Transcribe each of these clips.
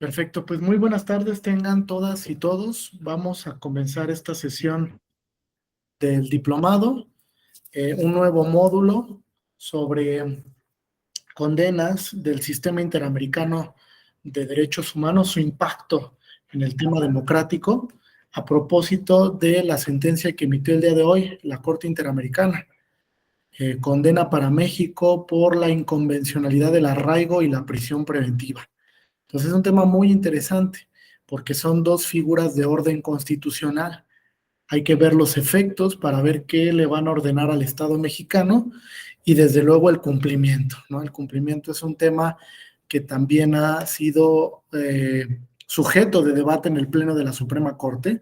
Perfecto, pues muy buenas tardes tengan todas y todos. Vamos a comenzar esta sesión del diplomado, un nuevo módulo sobre condenas del sistema interamericano de derechos humanos, su impacto en el tema democrático, a propósito de la sentencia que emitió el día de hoy la Corte Interamericana. Condena para México por la inconvencionalidad del arraigo y la prisión preventiva. Entonces es un tema muy interesante porque son dos figuras de orden constitucional. Hay que ver los efectos para ver qué le van a ordenar al Estado mexicano y desde luego el cumplimiento, ¿no? El cumplimiento es un tema que también ha sido sujeto de debate en el Pleno de la Suprema Corte,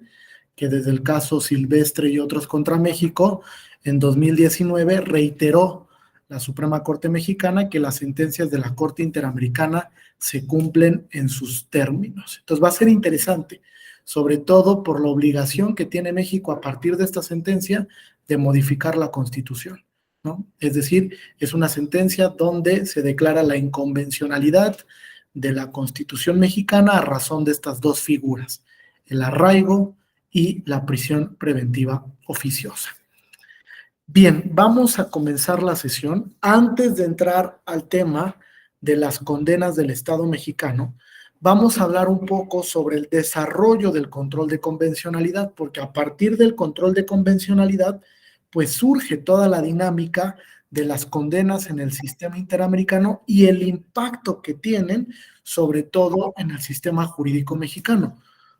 que desde el caso Silvestre y otros contra México, en 2019 reiteró la Suprema Corte Mexicana que las sentencias de la Corte Interamericana se cumplen en sus términos. Entonces va a ser interesante, sobre todo por la obligación que tiene México a partir de esta sentencia de modificar la Constitución, ¿no? Es decir, es una sentencia donde se declara la inconvencionalidad de la Constitución mexicana a razón de estas dos figuras, el arraigo y la prisión preventiva oficiosa. Bien, vamos a comenzar la sesión. Antes de entrar al tema de las condenas del Estado mexicano, vamos a hablar un poco sobre el desarrollo del control de convencionalidad, porque a partir del control de convencionalidad, pues surge toda la dinámica de las condenas en el sistema interamericano y el impacto que tienen, sobre todo en el sistema jurídico mexicano,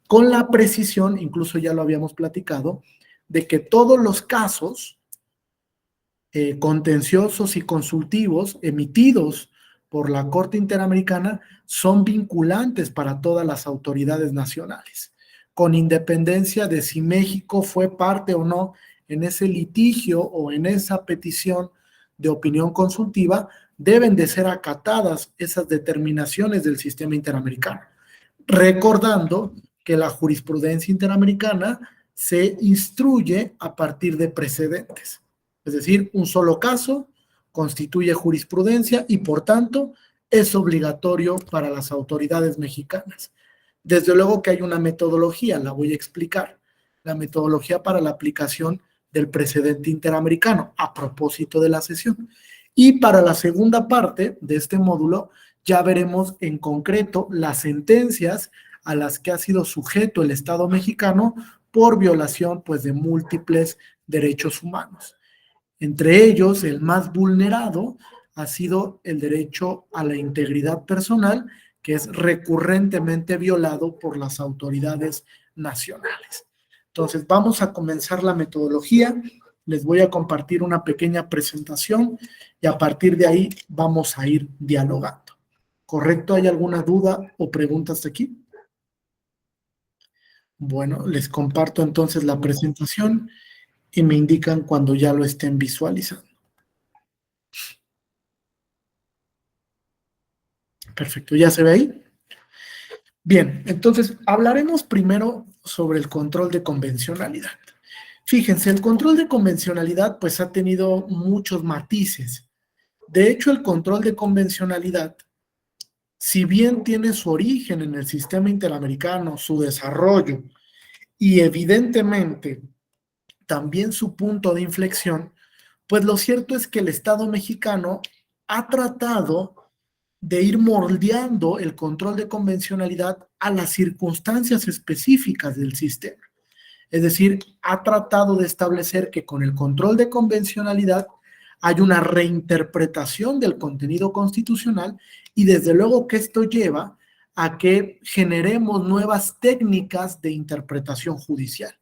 con la precisión, incluso ya lo habíamos platicado, de que todos los casos contenciosos y consultivos emitidos por la Corte Interamericana son vinculantes para todas las autoridades nacionales, con independencia de si México fue parte o no en ese litigio o en esa petición de opinión consultiva, deben de ser acatadas esas determinaciones del sistema interamericano, recordando que la jurisprudencia interamericana se instruye a partir de precedentes. Es decir, un solo caso constituye jurisprudencia y por tanto es obligatorio para las autoridades mexicanas. Desde luego que hay una metodología, la voy a explicar, la metodología para la aplicación del precedente interamericano a propósito de la sesión. Y para la segunda parte de este módulo ya veremos en concreto las sentencias a las que ha sido sujeto el Estado mexicano por violación pues de múltiples derechos humanos. Entre ellos, el más vulnerado ha sido el derecho a la integridad personal, que es recurrentemente violado por las autoridades nacionales. Entonces, vamos a comenzar la metodología. Les voy a compartir una pequeña presentación y a partir de ahí vamos a ir dialogando. ¿Correcto? ¿Hay alguna duda o pregunta hasta aquí? Bueno, les comparto entonces la presentación y me indican cuando ya lo estén visualizando. Perfecto, ¿ya se ve ahí? Bien, entonces hablaremos primero sobre el control de convencionalidad. Fíjense, el control de convencionalidad pues ha tenido muchos matices. De hecho, el control de convencionalidad, si bien tiene su origen en el sistema interamericano, su desarrollo y evidentemente también su punto de inflexión, pues lo cierto es que el Estado mexicano ha tratado de ir moldeando el control de convencionalidad a las circunstancias específicas del sistema. Es decir, ha tratado de establecer que con el control de convencionalidad hay una reinterpretación del contenido constitucional y desde luego que esto lleva a que generemos nuevas técnicas de interpretación judicial.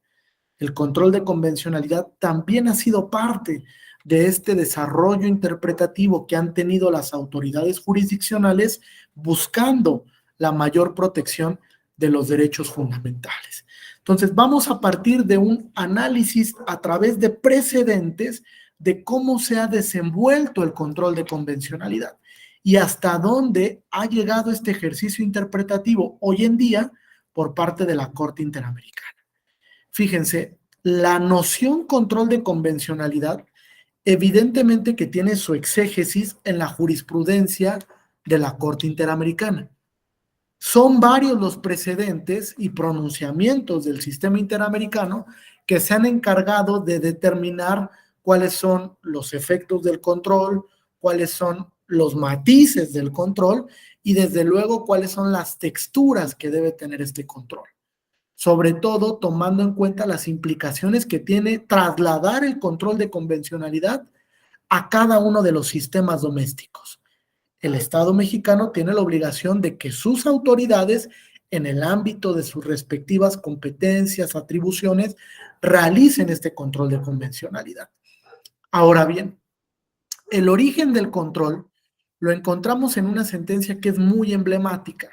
El control de convencionalidad también ha sido parte de este desarrollo interpretativo que han tenido las autoridades jurisdiccionales buscando la mayor protección de los derechos fundamentales. Entonces, vamos a partir de un análisis a través de precedentes de cómo se ha desenvuelto el control de convencionalidad y hasta dónde ha llegado este ejercicio interpretativo hoy en día por parte de la Corte Interamericana. Fíjense, la noción control de convencionalidad evidentemente que tiene su exégesis en la jurisprudencia de la Corte Interamericana. Son varios los precedentes y pronunciamientos del sistema interamericano que se han encargado de determinar cuáles son los efectos del control, cuáles son los matices del control y desde luego cuáles son las texturas que debe tener este control. Sobre todo tomando en cuenta las implicaciones que tiene trasladar el control de convencionalidad a cada uno de los sistemas domésticos. El Estado mexicano tiene la obligación de que sus autoridades, en el ámbito de sus respectivas competencias, atribuciones, realicen este control de convencionalidad. Ahora bien, el origen del control lo encontramos en una sentencia que es muy emblemática,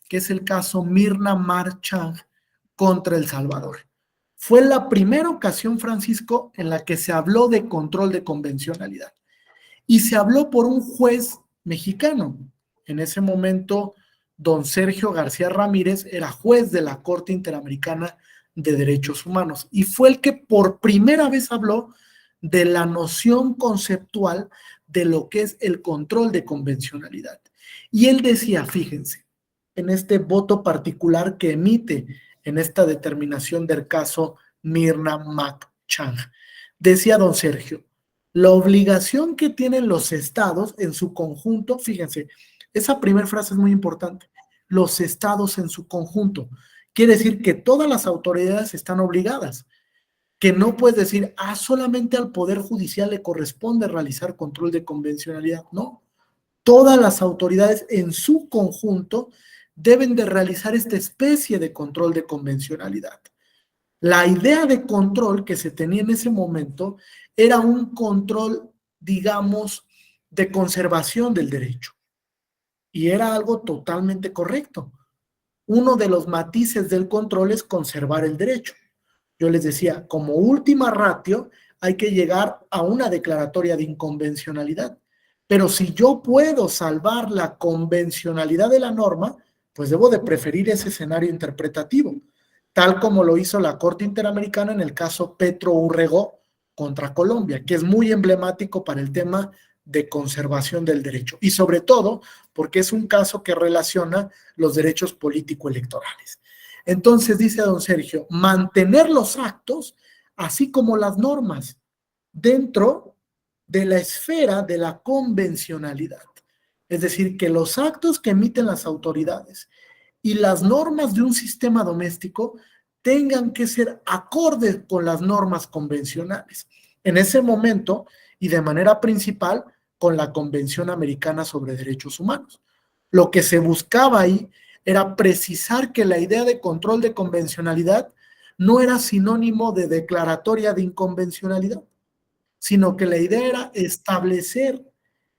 que es el caso Mirna Mar Chang contra El Salvador. Fue la primera ocasión, Francisco, en la que se habló de control de convencionalidad. Y se habló por un juez mexicano. En ese momento, don Sergio García Ramírez era juez de la Corte Interamericana de Derechos Humanos y fue el que por primera vez habló de la noción conceptual de lo que es el control de convencionalidad. Y él decía, fíjense, en este voto particular que emite en esta determinación del caso Mirna Mac Chang, decía don Sergio, la obligación que tienen los estados en su conjunto, fíjense, esa primera frase es muy importante, los estados en su conjunto, quiere decir que todas las autoridades están obligadas, que no puedes decir, solamente al Poder Judicial le corresponde realizar control de convencionalidad, no, todas las autoridades en su conjunto deben de realizar esta especie de control de convencionalidad. La idea de control que se tenía en ese momento era un control, digamos, de conservación del derecho. Y era algo totalmente correcto. Uno de los matices del control es conservar el derecho. Yo les decía, como última ratio, hay que llegar a una declaratoria de inconvencionalidad. Pero si yo puedo salvar la convencionalidad de la norma, pues debo de preferir ese escenario interpretativo, tal como lo hizo la Corte Interamericana en el caso Petro Urrego contra Colombia, que es muy emblemático para el tema de conservación del derecho y sobre todo porque es un caso que relaciona los derechos político-electorales. Entonces dice don Sergio, mantener los actos así como las normas dentro de la esfera de la convencionalidad. Es decir, que los actos que emiten las autoridades y las normas de un sistema doméstico tengan que ser acordes con las normas convencionales. En ese momento, y de manera principal, con la Convención Americana sobre Derechos Humanos. Lo que se buscaba ahí era precisar que la idea de control de convencionalidad no era sinónimo de declaratoria de inconvencionalidad, sino que la idea era establecer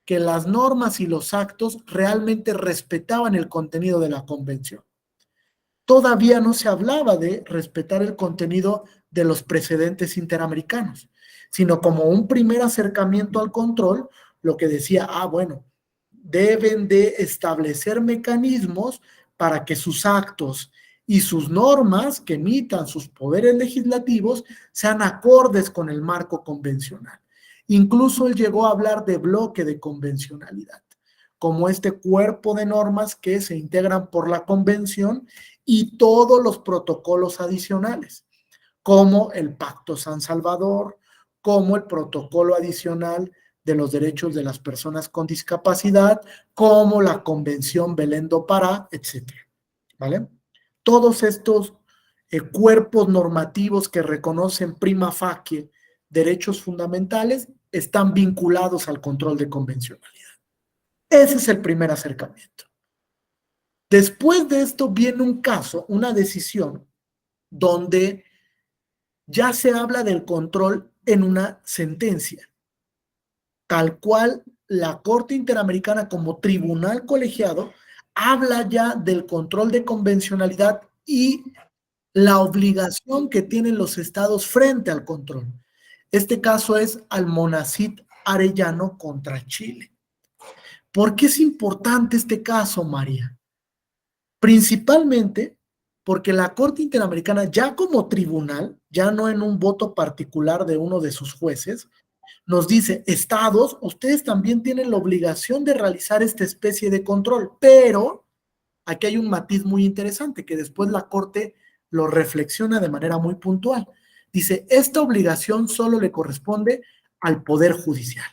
que las normas y los actos realmente respetaban el contenido de la convención. Todavía no se hablaba de respetar el contenido de los precedentes interamericanos, sino como un primer acercamiento al control, lo que decía, bueno, deben de establecer mecanismos para que sus actos y sus normas que emitan sus poderes legislativos sean acordes con el marco convencional. Incluso él llegó a hablar de bloque de convencionalidad, como este cuerpo de normas que se integran por la convención y todos los protocolos adicionales, como el Pacto San Salvador, como el protocolo adicional de los derechos de las personas con discapacidad, como la Convención Belén do Pará, etc. ¿Vale? Todos estos cuerpos normativos que reconocen prima facie derechos fundamentales están vinculados al control de convencionalidad. Ese es el primer acercamiento. Después de esto viene un caso, una decisión, donde ya se habla del control en una sentencia, tal cual la Corte Interamericana como tribunal colegiado habla ya del control de convencionalidad y la obligación que tienen los estados frente al control. Este caso es Almonacid Arellano contra Chile. ¿Por qué es importante este caso, María? Principalmente porque la Corte Interamericana, ya como tribunal, ya no en un voto particular de uno de sus jueces, nos dice, estados, ustedes también tienen la obligación de realizar esta especie de control, pero aquí hay un matiz muy interesante que después la Corte lo reflexiona de manera muy puntual. Dice, esta obligación solo le corresponde al Poder Judicial.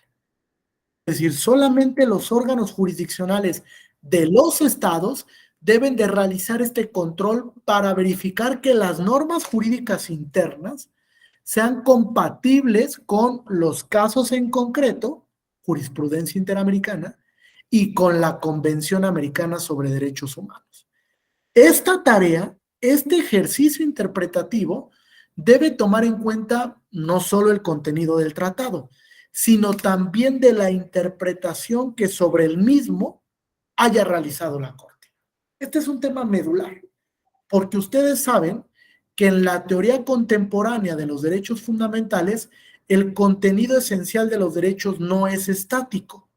Es decir, solamente los órganos jurisdiccionales de los estados deben de realizar este control para verificar que las normas jurídicas internas sean compatibles con los casos en concreto, jurisprudencia interamericana, y con la Convención Americana sobre Derechos Humanos. Esta tarea, este ejercicio interpretativo, debe tomar en cuenta no solo el contenido del tratado, sino también de la interpretación que sobre el mismo haya realizado la Corte. Este es un tema medular, porque ustedes saben que en la teoría contemporánea de los derechos fundamentales, el contenido esencial de los derechos no es estático.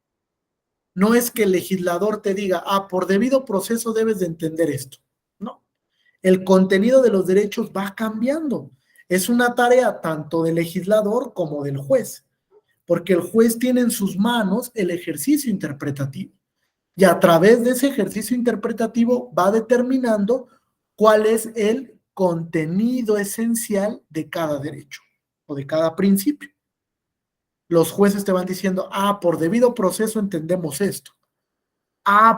No es que el legislador te diga, por debido proceso debes de entender esto. No. El contenido de los derechos va cambiando. Es una tarea tanto del legislador como del juez, porque el juez tiene en sus manos el ejercicio interpretativo. Y a través de ese ejercicio interpretativo va determinando cuál es el contenido esencial de cada derecho o de cada principio. Los jueces te van diciendo, por debido proceso entendemos esto.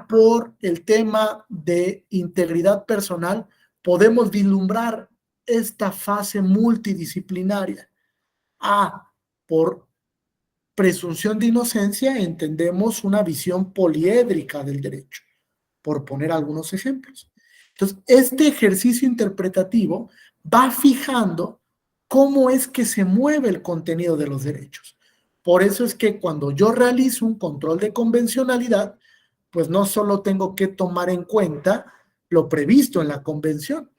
Por el tema de integridad personal, podemos vislumbrar esta fase multidisciplinaria. Por presunción de inocencia, entendemos una visión poliédrica del derecho, por poner algunos ejemplos. Entonces, este ejercicio interpretativo va fijando cómo es que se mueve el contenido de los derechos. Por eso es que cuando yo realizo un control de convencionalidad, pues no solo tengo que tomar en cuenta lo previsto en la convención,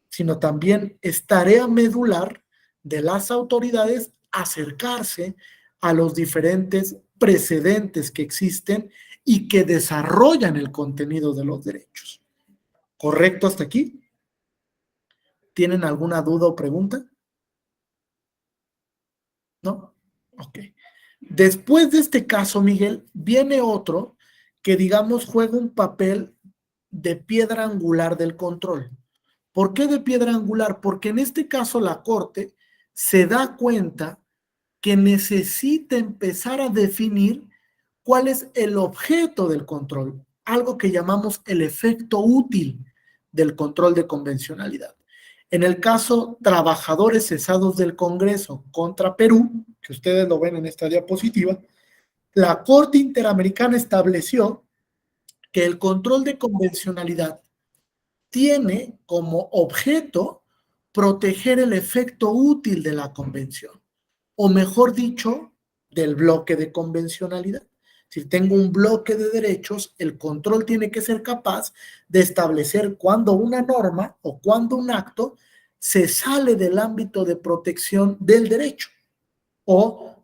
sino también es tarea medular de las autoridades acercarse a los diferentes precedentes que existen y que desarrollan el contenido de los derechos. ¿Correcto hasta aquí? ¿Tienen alguna duda o pregunta? ¿No? Ok. Después de este caso, Miguel, viene otro que, digamos, juega un papel de piedra angular del control. ¿Por qué de piedra angular? Porque en este caso la Corte se da cuenta que necesita empezar a definir cuál es el objeto del control, algo que llamamos el efecto útil del control de convencionalidad. En el caso trabajadores cesados del Congreso contra Perú, que ustedes lo ven en esta diapositiva, la Corte Interamericana estableció que el control de convencionalidad tiene como objeto proteger el efecto útil de la convención, o mejor dicho, del bloque de convencionalidad. Si tengo un bloque de derechos, el control tiene que ser capaz de establecer cuándo una norma o cuándo un acto se sale del ámbito de protección del derecho o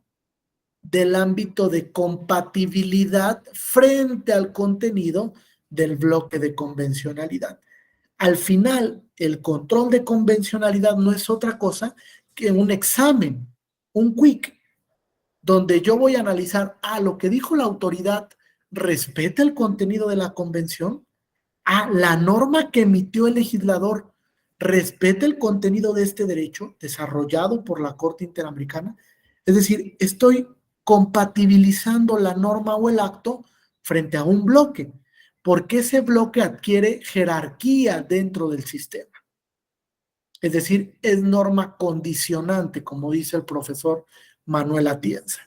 del ámbito de compatibilidad frente al contenido del bloque de convencionalidad. Al final, el control de convencionalidad no es otra cosa que un examen, un quick, donde yo voy a analizar, lo que dijo la autoridad respeta el contenido de la convención, la norma que emitió el legislador respeta el contenido de este derecho desarrollado por la Corte Interamericana. Es decir, estoy compatibilizando la norma o el acto frente a un bloque, porque ese bloque adquiere jerarquía dentro del sistema. Es decir, es norma condicionante, como dice el profesor Manuel Atienza.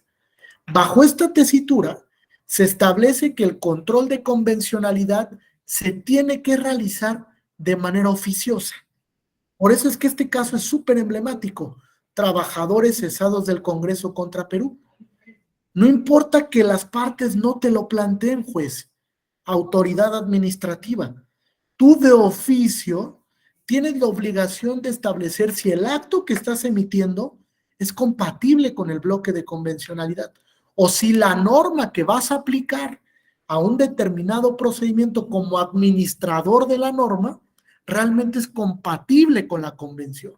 Bajo esta tesitura, se establece que el control de convencionalidad se tiene que realizar de manera oficiosa. Por eso es que este caso es súper emblemático. Trabajadores cesados del Congreso contra Perú. No importa que las partes no te lo planteen, juez, autoridad administrativa. Tú de oficio tienes la obligación de establecer si el acto que estás emitiendo es compatible con el bloque de convencionalidad o si la norma que vas a aplicar a un determinado procedimiento como administrador de la norma realmente es compatible con la convención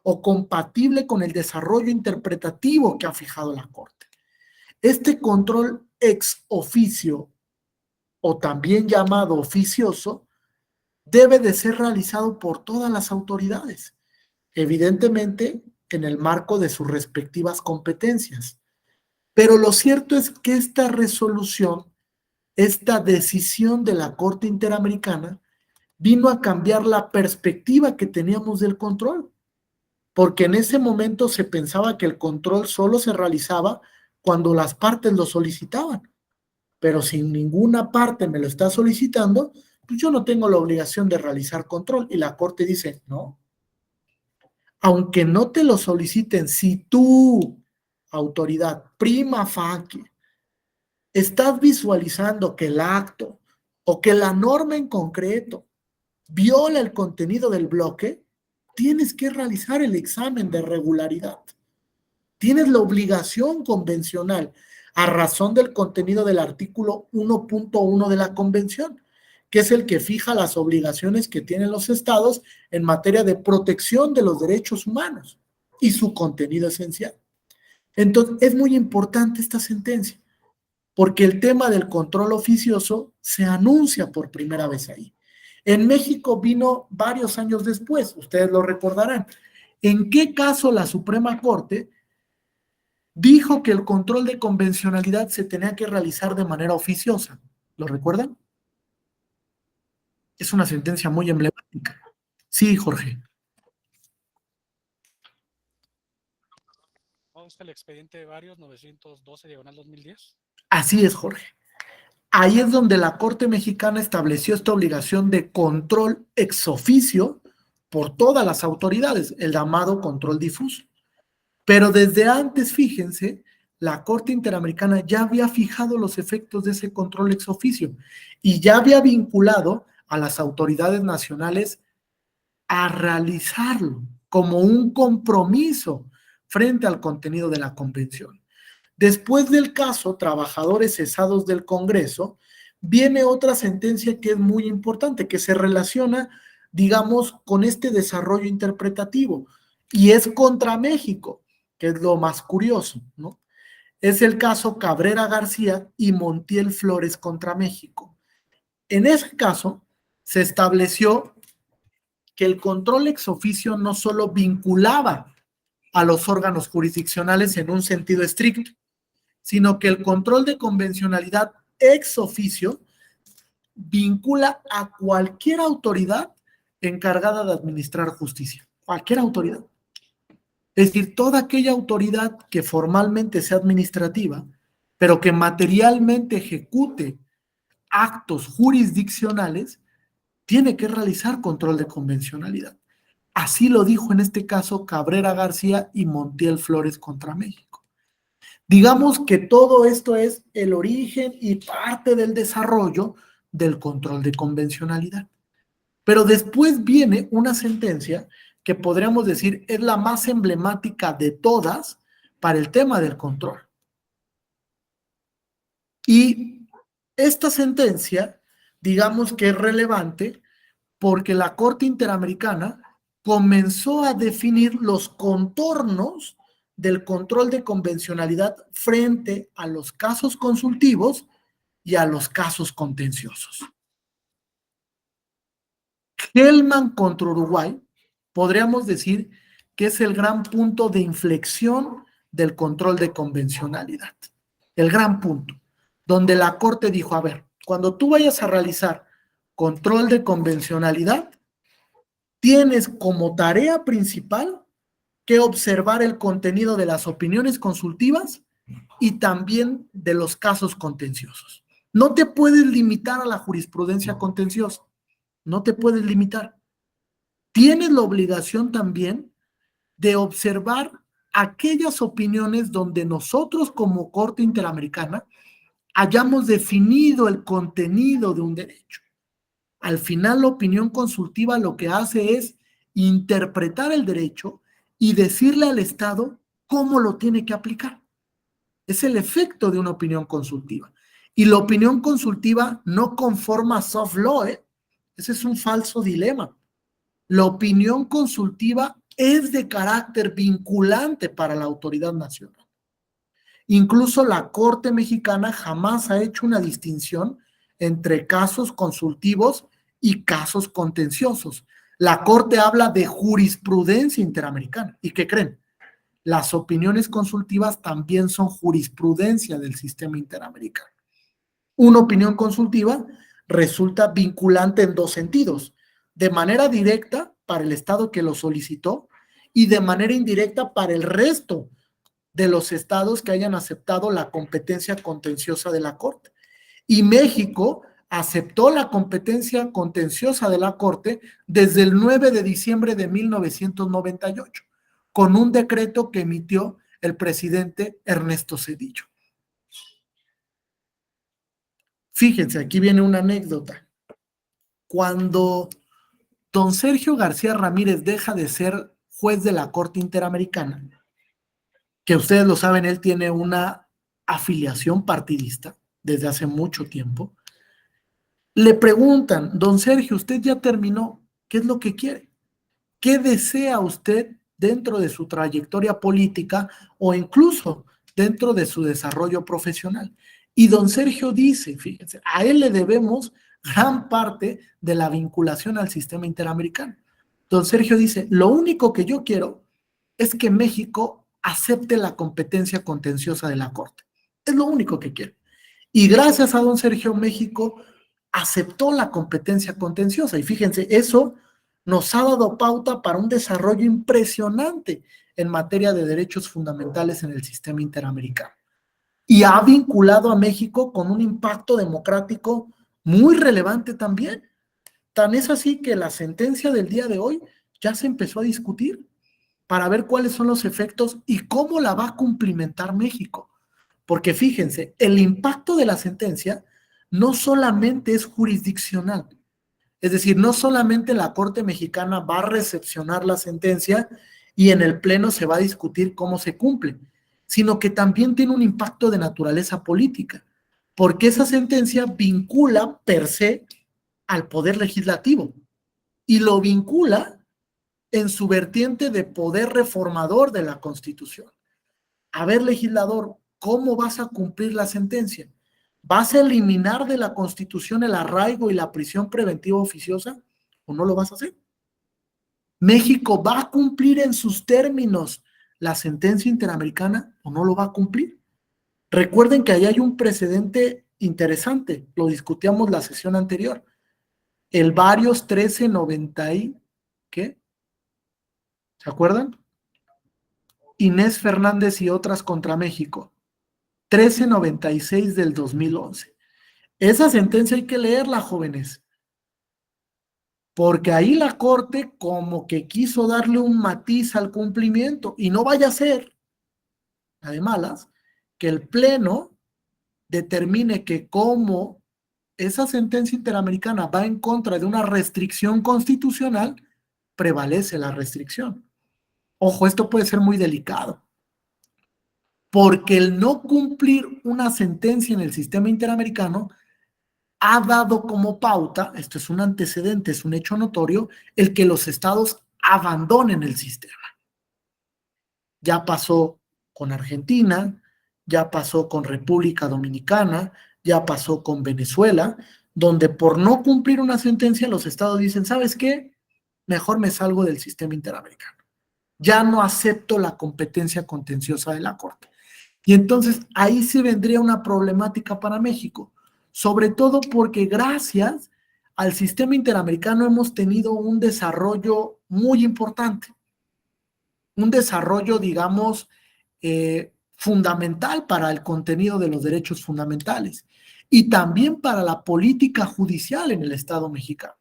o compatible con el desarrollo interpretativo que ha fijado la Corte. Este control ex oficio o también llamado oficioso debe de ser realizado por todas las autoridades, evidentemente en el marco de sus respectivas competencias. Pero lo cierto es que esta resolución, esta decisión de la Corte Interamericana, vino a cambiar la perspectiva que teníamos del control, porque en ese momento se pensaba que el control solo se realizaba cuando las partes lo solicitaban, pero si ninguna parte me lo está solicitando, pues yo no tengo la obligación de realizar control. Y la Corte dice, no, aunque no te lo soliciten, si tú, autoridad prima facie, estás visualizando que el acto o que la norma en concreto viola el contenido del bloque, tienes que realizar el examen de regularidad. Tienes la obligación convencional a razón del contenido del artículo 1.1 de la Convención, que es el que fija las obligaciones que tienen los estados en materia de protección de los derechos humanos y su contenido esencial. Entonces, es muy importante esta sentencia, porque el tema del control oficioso se anuncia por primera vez ahí. En México vino varios años después, ustedes lo recordarán. ¿En qué caso la Suprema Corte dijo que el control de convencionalidad se tenía que realizar de manera oficiosa? ¿Lo recuerdan? Es una sentencia muy emblemática. Sí, Jorge. ¿Consta el expediente de varios 912/2010? Así es, Jorge. Ahí es donde la Corte Mexicana estableció esta obligación de control ex oficio por todas las autoridades, el llamado control difuso. Pero desde antes, fíjense, la Corte Interamericana ya había fijado los efectos de ese control ex oficio y ya había vinculado a las autoridades nacionales a realizarlo como un compromiso frente al contenido de la convención. Después del caso Trabajadores Cesados del Congreso, viene otra sentencia que es muy importante, que se relaciona, digamos, con este desarrollo interpretativo, y es contra México, que es lo más curioso, ¿no? Es el caso Cabrera García y Montiel Flores contra México. En ese caso, se estableció que el control ex oficio no solo vinculaba a los órganos jurisdiccionales en un sentido estricto, sino que el control de convencionalidad ex oficio vincula a cualquier autoridad encargada de administrar justicia, cualquier autoridad. Es decir, toda aquella autoridad que formalmente sea administrativa, pero que materialmente ejecute actos jurisdiccionales, tiene que realizar control de convencionalidad. Así lo dijo en este caso Cabrera García y Montiel Flores contra México. Digamos que todo esto es el origen y parte del desarrollo del control de convencionalidad. Pero después viene una sentencia que podríamos decir es la más emblemática de todas para el tema del control. Y esta sentencia, digamos que es relevante porque la Corte Interamericana comenzó a definir los contornos del control de convencionalidad frente a los casos consultivos y a los casos contenciosos. Hellman contra Uruguay, podríamos decir que es el gran punto de inflexión del control de convencionalidad. El gran punto, donde la Corte dijo, a ver, cuando tú vayas a realizar control de convencionalidad, tienes como tarea principal que observar el contenido de las opiniones consultivas y también de los casos contenciosos. No te puedes limitar a la jurisprudencia contenciosa, no te puedes limitar. Tienes la obligación también de observar aquellas opiniones donde nosotros como Corte Interamericana hayamos definido el contenido de un derecho. Al final, la opinión consultiva lo que hace es interpretar el derecho y decirle al Estado cómo lo tiene que aplicar. Es el efecto de una opinión consultiva. Y la opinión consultiva no conforma soft law, ¿eh? Ese es un falso dilema. La opinión consultiva es de carácter vinculante para la autoridad nacional. Incluso la Corte Mexicana jamás ha hecho una distinción entre casos consultivos y casos contenciosos. La Corte habla de jurisprudencia interamericana. ¿Y qué creen? Las opiniones consultivas también son jurisprudencia del sistema interamericano. Una opinión consultiva resulta vinculante en dos sentidos: de manera directa para el Estado que lo solicitó y de manera indirecta para el resto de los estados que hayan aceptado la competencia contenciosa de la Corte. Y México aceptó la competencia contenciosa de la Corte desde el 9 de diciembre de 1998, con un decreto que emitió el presidente Ernesto Zedillo. Fíjense, aquí viene una anécdota. Cuando don Sergio García Ramírez deja de ser juez de la Corte Interamericana, que ustedes lo saben, él tiene una afiliación partidista desde hace mucho tiempo, le preguntan: don Sergio, usted ya terminó, ¿qué es lo que quiere? ¿Qué desea usted dentro de su trayectoria política o incluso dentro de su desarrollo profesional? Y don Sergio dice, fíjense, a él le debemos gran parte de la vinculación al sistema interamericano. Don Sergio dice: lo único que yo quiero es que México acepte la competencia contenciosa de la Corte. Es lo único que quiero. Y gracias a don Sergio, México aceptó la competencia contenciosa. Y fíjense, eso nos ha dado pauta para un desarrollo impresionante en materia de derechos fundamentales en el sistema interamericano. Y ha vinculado a México con un impacto democrático muy relevante también. Tan es así que la sentencia del día de hoy ya se empezó a discutir para ver cuáles son los efectos y cómo la va a cumplimentar México. Porque fíjense, el impacto de la sentencia no solamente es jurisdiccional, es decir, no solamente la Corte Mexicana va a recepcionar la sentencia y en el Pleno se va a discutir cómo se cumple, sino que también tiene un impacto de naturaleza política, porque esa sentencia vincula per se al Poder Legislativo y lo vincula en su vertiente de poder reformador de la Constitución. A ver, legislador, ¿cómo vas a cumplir la sentencia? ¿Vas a eliminar de la Constitución el arraigo y la prisión preventiva oficiosa o no lo vas a hacer? ¿México va a cumplir en sus términos la sentencia interamericana o no lo va a cumplir? Recuerden que ahí hay un precedente interesante, lo discutíamos la sesión anterior, el Varios 1390 y ¿qué? ¿Se acuerdan? Inés Fernández y otras contra México, 1396 del 2011. Esa sentencia hay que leerla, jóvenes, porque ahí la Corte como que quiso darle un matiz al cumplimiento y no vaya a ser, la de malas, que el Pleno determine que como esa sentencia interamericana va en contra de una restricción constitucional, prevalece la restricción. Ojo, esto puede ser muy delicado, porque el no cumplir una sentencia en el sistema interamericano ha dado como pauta, esto es un antecedente, es un hecho notorio, el que los estados abandonen el sistema. Ya pasó con Argentina, ya pasó con República Dominicana, ya pasó con Venezuela, donde por no cumplir una sentencia los estados dicen: ¿sabes qué? Mejor me salgo del sistema interamericano. Ya no acepto la competencia contenciosa de la Corte. Y entonces ahí se vendría una problemática para México, sobre todo porque gracias al sistema interamericano hemos tenido un desarrollo muy importante, un desarrollo, digamos, fundamental para el contenido de los derechos fundamentales y también para la política judicial en el Estado mexicano.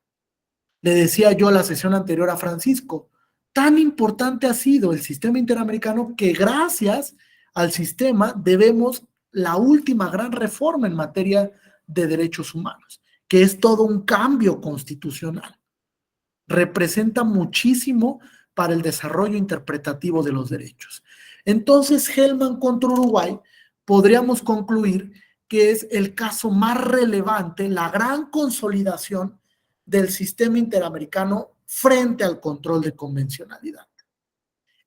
Le decía yo a la sesión anterior a Francisco, tan importante ha sido el sistema interamericano que gracias al sistema debemos la última gran reforma en materia de derechos humanos, que es todo un cambio constitucional. Representa muchísimo para el desarrollo interpretativo de los derechos. Entonces, Hellman contra Uruguay, podríamos concluir que es el caso más relevante, la gran consolidación del sistema interamericano frente al control de convencionalidad.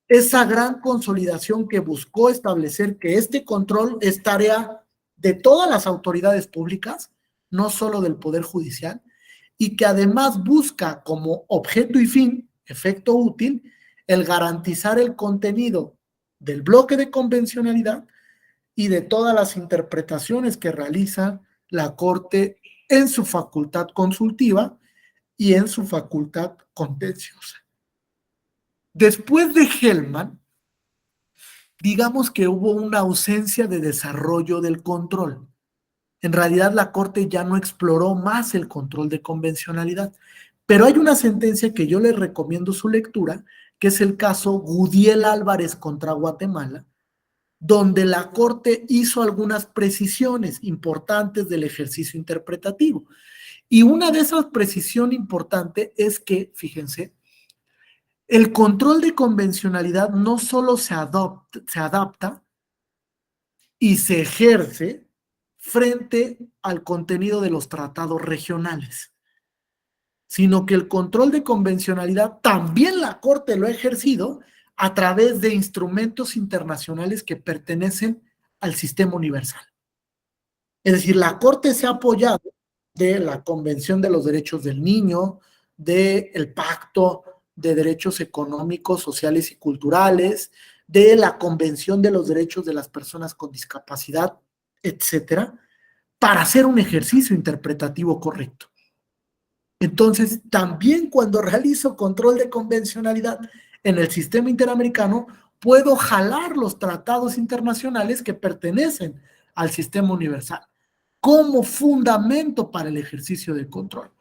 Esa gran consolidación que buscó establecer que este control es tarea de todas las autoridades públicas, no solo del Poder Judicial, y que además busca como objeto y fin, efecto útil, el garantizar el contenido del bloque de convencionalidad y de todas las interpretaciones que realiza la Corte en su facultad consultiva y en su facultad contenciosa. Después de Hellman, digamos que hubo una ausencia de desarrollo del control. En realidad la Corte ya no exploró más el control de convencionalidad, pero hay una sentencia que yo les recomiendo su lectura, que es el caso Gudiel Álvarez contra Guatemala, donde la Corte hizo algunas precisiones importantes del ejercicio interpretativo. Y una de esas precisiones importantes es que, fíjense, el control de convencionalidad no solo se adapta y se ejerce frente al contenido de los tratados regionales, sino que el control de convencionalidad también la Corte lo ha ejercido a través de instrumentos internacionales que pertenecen al sistema universal. Es decir, la Corte se ha apoyado de la Convención de los Derechos del Niño, del Pacto de Derechos Económicos, Sociales y Culturales, de la Convención de los Derechos de las Personas con Discapacidad, etcétera, para hacer un ejercicio interpretativo correcto. Entonces, también cuando realizo control de convencionalidad en el sistema interamericano, puedo jalar los tratados internacionales que pertenecen al sistema universal como fundamento para el ejercicio del control.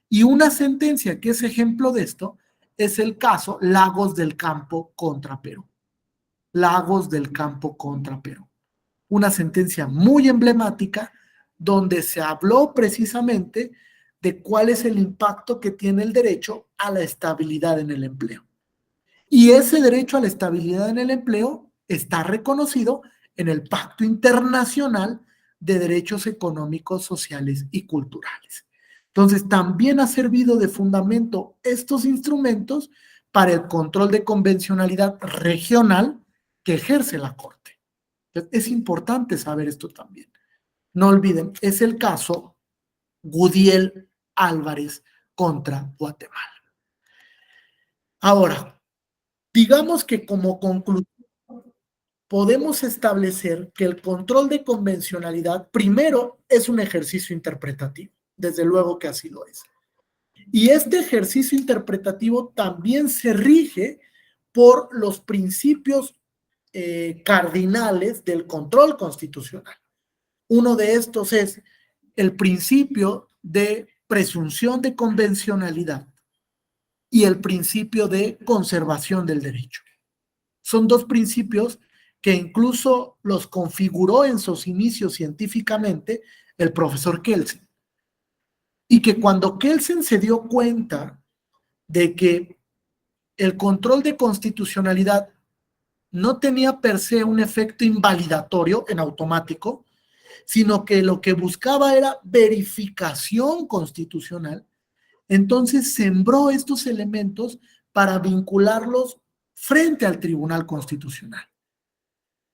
Y una sentencia que es ejemplo de esto es el caso Lagos del Campo contra Perú. Lagos del Campo contra Perú. Una sentencia muy emblemática donde se habló precisamente de cuál es el impacto que tiene el derecho a la estabilidad en el empleo. Y ese derecho a la estabilidad en el empleo está reconocido en el Pacto Internacional de Derechos Económicos, Sociales y Culturales. Entonces, también ha servido de fundamento estos instrumentos para el control de convencionalidad regional que ejerce la Corte. Entonces, es importante saber esto también. No olviden, es el caso Gudiel Álvarez contra Guatemala. Ahora, digamos que como conclusión podemos establecer que el control de convencionalidad primero es un ejercicio interpretativo, desde luego que así lo es. Y este ejercicio interpretativo también se rige por los principios cardinales del control constitucional. Uno de estos es el principio de presunción de convencionalidad y el principio de conservación del derecho. Son dos principios que incluso los configuró en sus inicios científicamente el profesor Kelsen. Y que cuando Kelsen se dio cuenta de que el control de constitucionalidad no tenía per se un efecto invalidatorio en automático, sino que lo que buscaba era verificación constitucional, entonces sembró estos elementos para vincularlos frente al Tribunal Constitucional.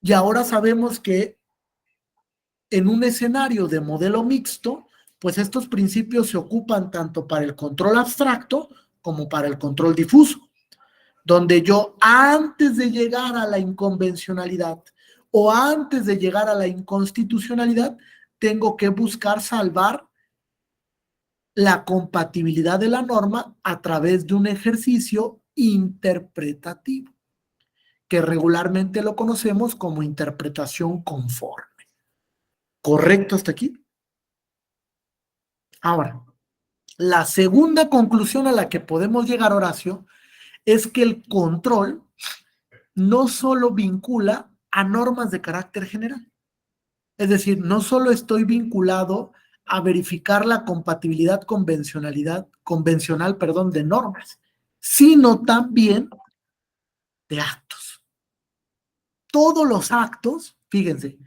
Y ahora sabemos que en un escenario de modelo mixto, pues estos principios se ocupan tanto para el control abstracto como para el control difuso, donde yo antes de llegar a la inconvencionalidad o antes de llegar a la inconstitucionalidad, tengo que buscar salvar la compatibilidad de la norma a través de un ejercicio interpretativo, que regularmente lo conocemos como interpretación conforme. ¿Correcto hasta aquí? Ahora, la segunda conclusión a la que podemos llegar, Horacio, es que el control no solo vincula a normas de carácter general. Es decir, no solo estoy vinculado a verificar la compatibilidad convencional, de normas, sino también de actos. Todos los actos, fíjense,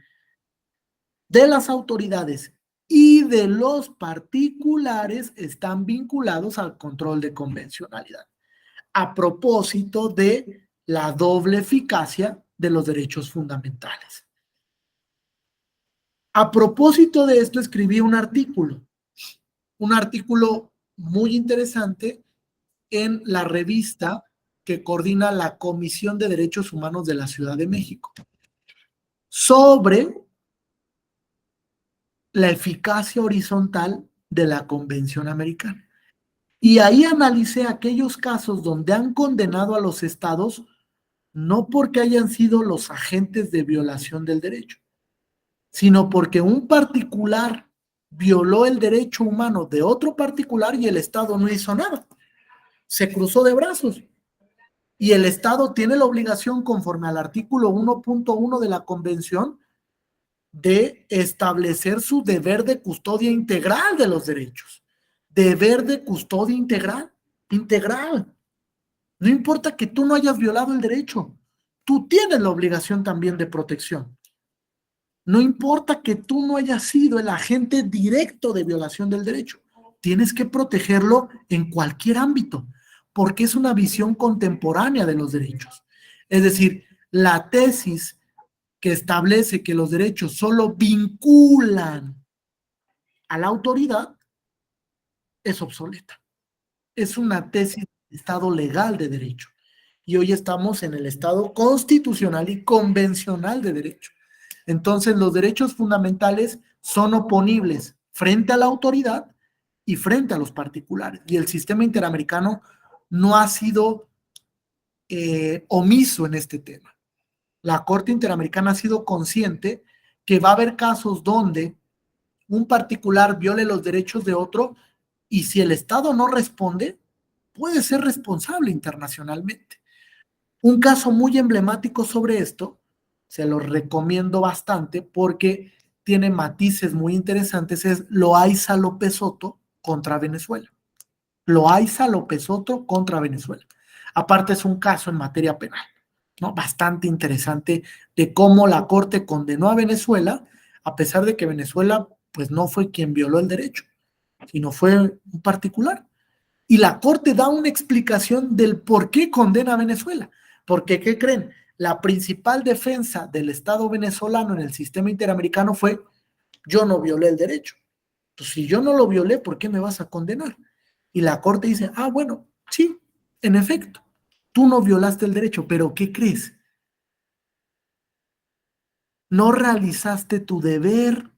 de las autoridades y de los particulares están vinculados al control de convencionalidad, a propósito de la doble eficacia de los derechos fundamentales. A propósito de esto, escribí un artículo muy interesante en la revista que coordina la Comisión de Derechos Humanos de la Ciudad de México sobre la eficacia horizontal de la Convención Americana. Y ahí analicé aquellos casos donde han condenado a los estados no porque hayan sido los agentes de violación del derecho, sino porque un particular violó el derecho humano de otro particular y el estado no hizo nada. Se cruzó de brazos. Y el estado tiene la obligación, conforme al artículo 1.1 de la Convención, de establecer su deber de custodia integral de los derechos. Deber de custodia integral, integral. No importa que tú no hayas violado el derecho, tú tienes la obligación también de protección. No importa que tú no hayas sido el agente directo de violación del derecho, tienes que protegerlo en cualquier ámbito, porque es una visión contemporánea de los derechos. Es decir, la tesis que establece que los derechos solo vinculan a la autoridad es obsoleta. Es una tesis de Estado legal de derecho. Y hoy estamos en el Estado constitucional y convencional de derecho. Entonces, los derechos fundamentales son oponibles frente a la autoridad y frente a los particulares. Y el sistema interamericano no ha sido omiso en este tema. La Corte Interamericana ha sido consciente que va a haber casos donde un particular viole los derechos de otro y si el Estado no responde, puede ser responsable internacionalmente. Un caso muy emblemático sobre esto, se lo recomiendo bastante porque tiene matices muy interesantes, es Loaiza López Soto contra Venezuela. Loaiza López Soto contra Venezuela. Aparte es un caso en materia penal, ¿no? Bastante interesante de cómo la Corte condenó a Venezuela, a pesar de que Venezuela pues no fue quien violó el derecho, sino fue un particular. Y la Corte da una explicación del por qué condena a Venezuela. Porque, ¿qué creen? La principal defensa del Estado venezolano en el sistema interamericano fue: yo no violé el derecho. Pues si yo no lo violé, ¿por qué me vas a condenar? Y la Corte dice: ah, bueno, sí, en efecto, tú no violaste el derecho, pero ¿qué crees? No realizaste tu deber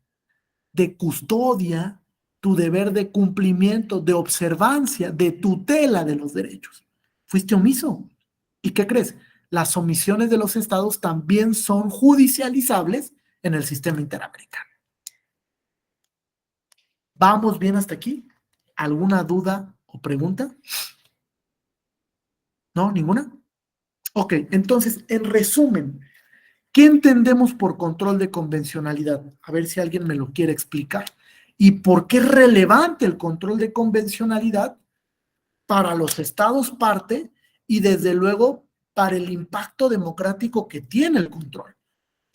de custodia, tu deber de cumplimiento, de observancia, de tutela de los derechos. Fuiste omiso. ¿Y qué crees? Las omisiones de los estados también son judicializables en el sistema interamericano. ¿Vamos bien hasta aquí? ¿Alguna duda o pregunta? ¿No? ¿Ninguna? Ok, entonces, en resumen, ¿qué entendemos por control de convencionalidad? A ver si alguien me lo quiere explicar. ¿Y por qué es relevante el control de convencionalidad para los estados parte y desde luego para el impacto democrático que tiene el control?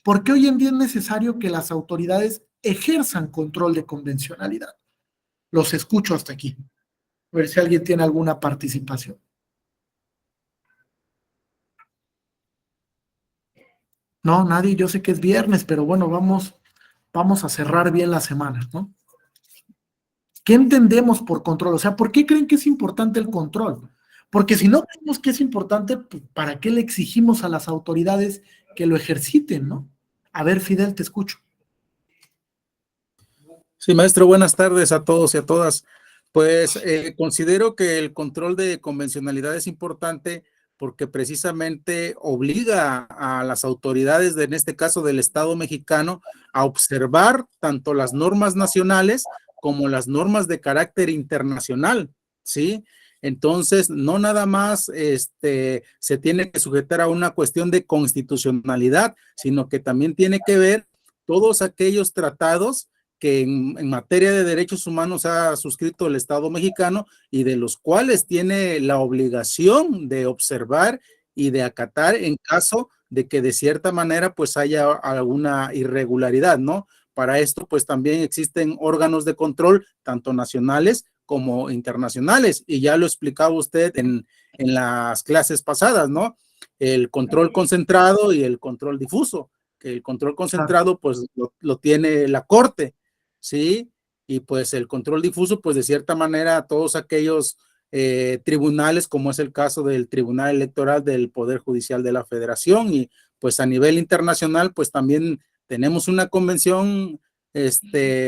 ¿Por qué hoy en día es necesario que las autoridades ejerzan control de convencionalidad? Los escucho hasta aquí. A ver si alguien tiene alguna participación. No, nadie, yo sé que es viernes, pero bueno, vamos a cerrar bien la semana, ¿no? ¿Qué entendemos por control? O sea, ¿por qué creen que es importante el control? Porque si no creemos que es importante, pues, ¿para qué le exigimos a las autoridades que lo ejerciten, no? A ver, Fidel, te escucho. Sí, maestro, buenas tardes a todos y a todas. Pues considero que el control de convencionalidad es importante porque precisamente obliga a las autoridades, en este caso del Estado mexicano, a observar tanto las normas nacionales como las normas de carácter internacional, ¿sí? Entonces, no nada más se tiene que sujetar a una cuestión de constitucionalidad, sino que también tiene que ver todos aquellos tratados que en materia de derechos humanos ha suscrito el Estado mexicano y de los cuales tiene la obligación de observar y de acatar en caso de que de cierta manera pues haya alguna irregularidad, ¿no? Para esto pues también existen órganos de control, tanto nacionales como internacionales, y ya lo explicaba usted en las clases pasadas, ¿no? El control concentrado y el control difuso, que el control concentrado pues lo tiene la Corte, ¿sí? y pues el control difuso, pues de cierta manera todos aquellos tribunales, como es el caso del Tribunal Electoral del Poder Judicial de la Federación, y pues a nivel internacional, pues también tenemos una convención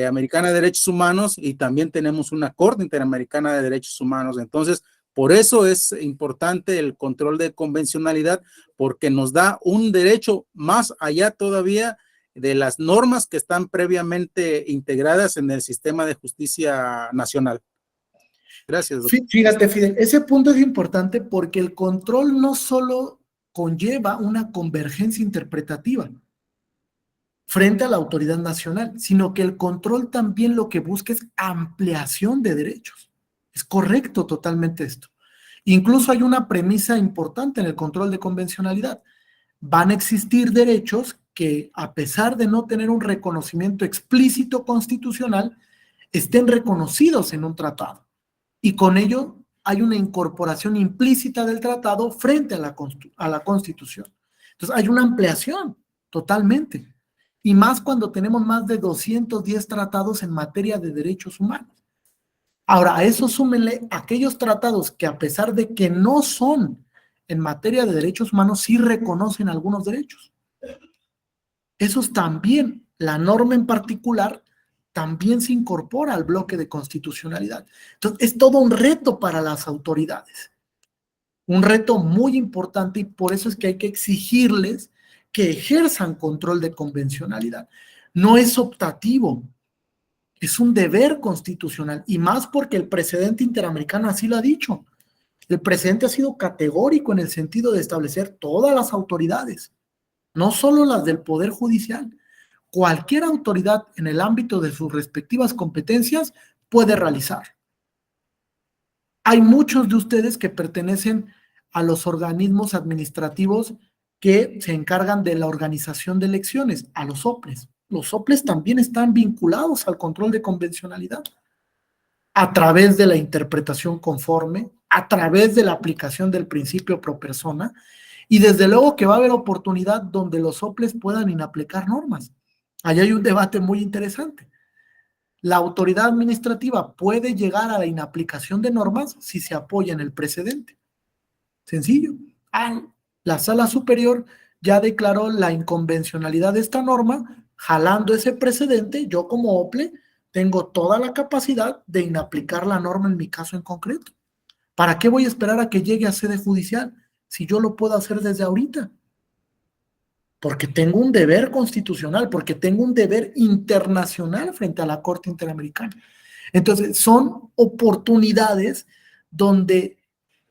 americana de derechos humanos y también tenemos una Corte Interamericana de Derechos Humanos. Entonces, por eso es importante el control de convencionalidad, porque nos da un derecho más allá todavía de las normas que están previamente integradas en el sistema de justicia nacional. Gracias, doctor. Fíjate, Fidel, ese punto es importante porque el control no solo conlleva una convergencia interpretativa frente a la autoridad nacional, sino que el control también lo que busca es ampliación de derechos. Es correcto totalmente esto. Incluso hay una premisa importante en el control de convencionalidad. Van a existir derechos que, a pesar de no tener un reconocimiento explícito constitucional, estén reconocidos en un tratado. Y con ello hay una incorporación implícita del tratado frente a la Constitución. Entonces hay una ampliación totalmente. Y más cuando tenemos más de 210 tratados en materia de derechos humanos. Ahora, a eso súmenle aquellos tratados que, a pesar de que no son en materia de derechos humanos, sí reconocen algunos derechos. Esos también, la norma en particular, también se incorpora al bloque de constitucionalidad. Entonces, es todo un reto para las autoridades. Un reto muy importante, y por eso es que hay que exigirles que ejerzan control de convencionalidad. No es optativo, es un deber constitucional, y más porque el precedente interamericano así lo ha dicho. El precedente ha sido categórico en el sentido de establecer todas las autoridades, no solo las del Poder Judicial. Cualquier autoridad en el ámbito de sus respectivas competencias puede realizar. Hay muchos de ustedes que pertenecen a los organismos administrativos que se encargan de la organización de elecciones, a los soples. Los soples también están vinculados al control de convencionalidad a través de la interpretación conforme, a través de la aplicación del principio pro persona, y desde luego que va a haber oportunidad donde los soples puedan inaplicar normas. Allá hay un debate muy interesante. La autoridad administrativa puede llegar a la inaplicación de normas si se apoya en el precedente. Sencillo. La sala superior ya declaró la inconvencionalidad de esta norma, jalando ese precedente, yo como OPLE tengo toda la capacidad de inaplicar la norma en mi caso en concreto. ¿Para qué voy a esperar a que llegue a sede judicial si yo lo puedo hacer desde ahorita? Porque tengo un deber constitucional, porque tengo un deber internacional frente a la Corte Interamericana. Entonces, son oportunidades donde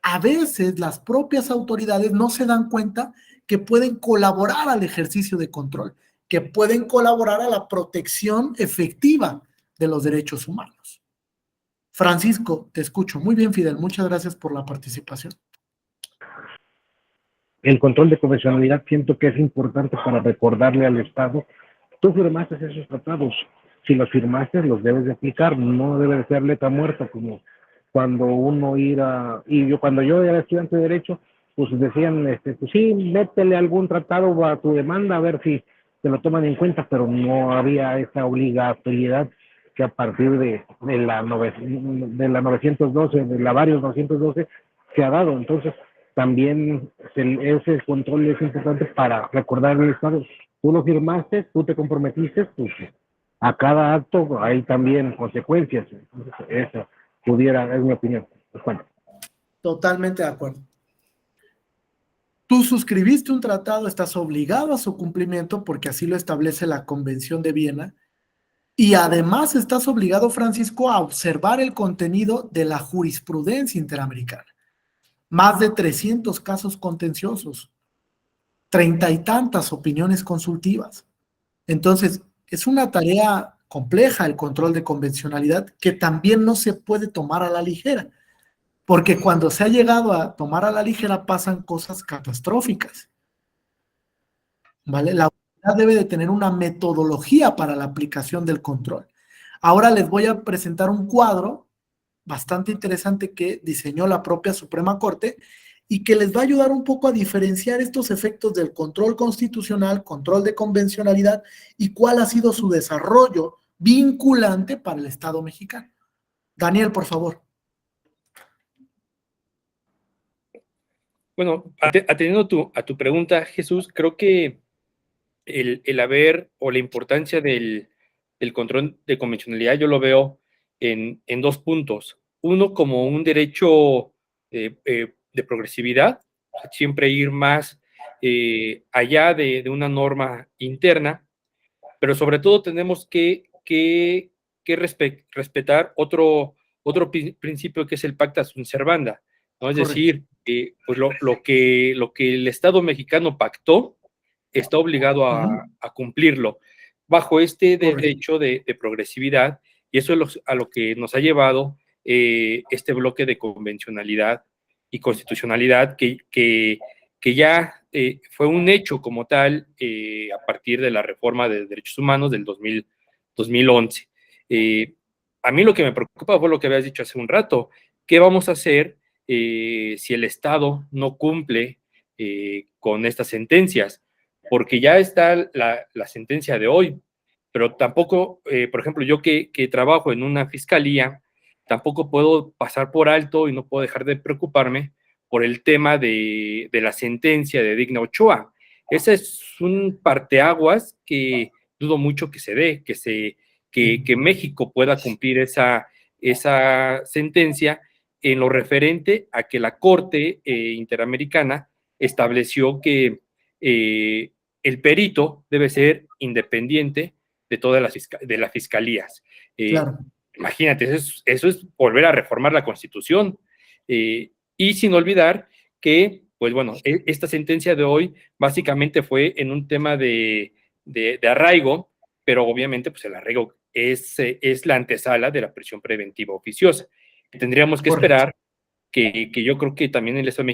a veces las propias autoridades no se dan cuenta que pueden colaborar al ejercicio de control, que pueden colaborar a la protección efectiva de los derechos humanos. Francisco, te escucho. Muy bien, Fidel. Muchas gracias por la participación. El control de convencionalidad siento que es importante para recordarle al Estado, tú firmaste esos tratados, si los firmaste los debes de aplicar, no debe de ser letra muerta como cuando uno cuando yo era estudiante de Derecho, pues decían, pues sí, métele algún tratado a tu demanda a ver si te lo toman en cuenta, pero no había esa obligatoriedad que a partir de la 912, de la varios 912, se ha dado. Entonces, también ese control es importante para recordar al Estado, tú lo firmaste, tú te comprometiste, pues a cada acto hay también consecuencias. Entonces, esa es mi opinión. Pues bueno. Totalmente de acuerdo. Tú suscribiste un tratado, estás obligado a su cumplimiento porque así lo establece la Convención de Viena, y además estás obligado, Francisco, a observar el contenido de la jurisprudencia interamericana. Más de 300 casos contenciosos, 30 y tantas opiniones consultivas. Entonces, es una tarea compleja el control de convencionalidad que también no se puede tomar a la ligera, porque cuando se ha llegado a tomar a la ligera pasan cosas catastróficas. ¿Vale? La autoridad debe de tener una metodología para la aplicación del control. Ahora les voy a presentar un cuadro bastante interesante que diseñó la propia Suprema Corte y que les va a ayudar un poco a diferenciar estos efectos del control constitucional, control de convencionalidad y cuál ha sido su desarrollo vinculante para el Estado mexicano. Daniel, por favor. Bueno, atendiendo a tu pregunta, Jesús, creo que el haber o la importancia del control de convencionalidad yo lo veo en dos puntos. Uno, como un derecho de progresividad, siempre ir más allá de una norma interna, pero sobre todo tenemos que respetar otro principio que es el pacta sunt servanda, ¿no? Es decir, pues lo que el Estado mexicano pactó está obligado a cumplirlo bajo este derecho de progresividad, y eso es a lo que nos ha llevado este bloque de convencionalidad y constitucionalidad que ya fue un hecho como tal a partir de la reforma de derechos humanos del 2011. A mí lo que me preocupa fue lo que habías dicho hace un rato. ¿Qué vamos a hacer si el Estado no cumple con estas sentencias? Porque ya está la sentencia de hoy, pero tampoco, por ejemplo, yo que trabajo en una fiscalía, tampoco puedo pasar por alto y no puedo dejar de preocuparme por el tema de la sentencia de Digna Ochoa. Ese es un parteaguas que dudo mucho que se dé, que México pueda cumplir esa sentencia en lo referente a que la Corte Interamericana estableció que el perito debe ser independiente de todas las fiscalías. Claro. Imagínate, eso es volver a reformar la Constitución. Y sin olvidar que, pues bueno, esta sentencia de hoy básicamente fue en un tema de arraigo, pero obviamente pues el arraigo es la antesala de la prisión preventiva oficiosa. Tendríamos que esperar que yo creo que también el Estado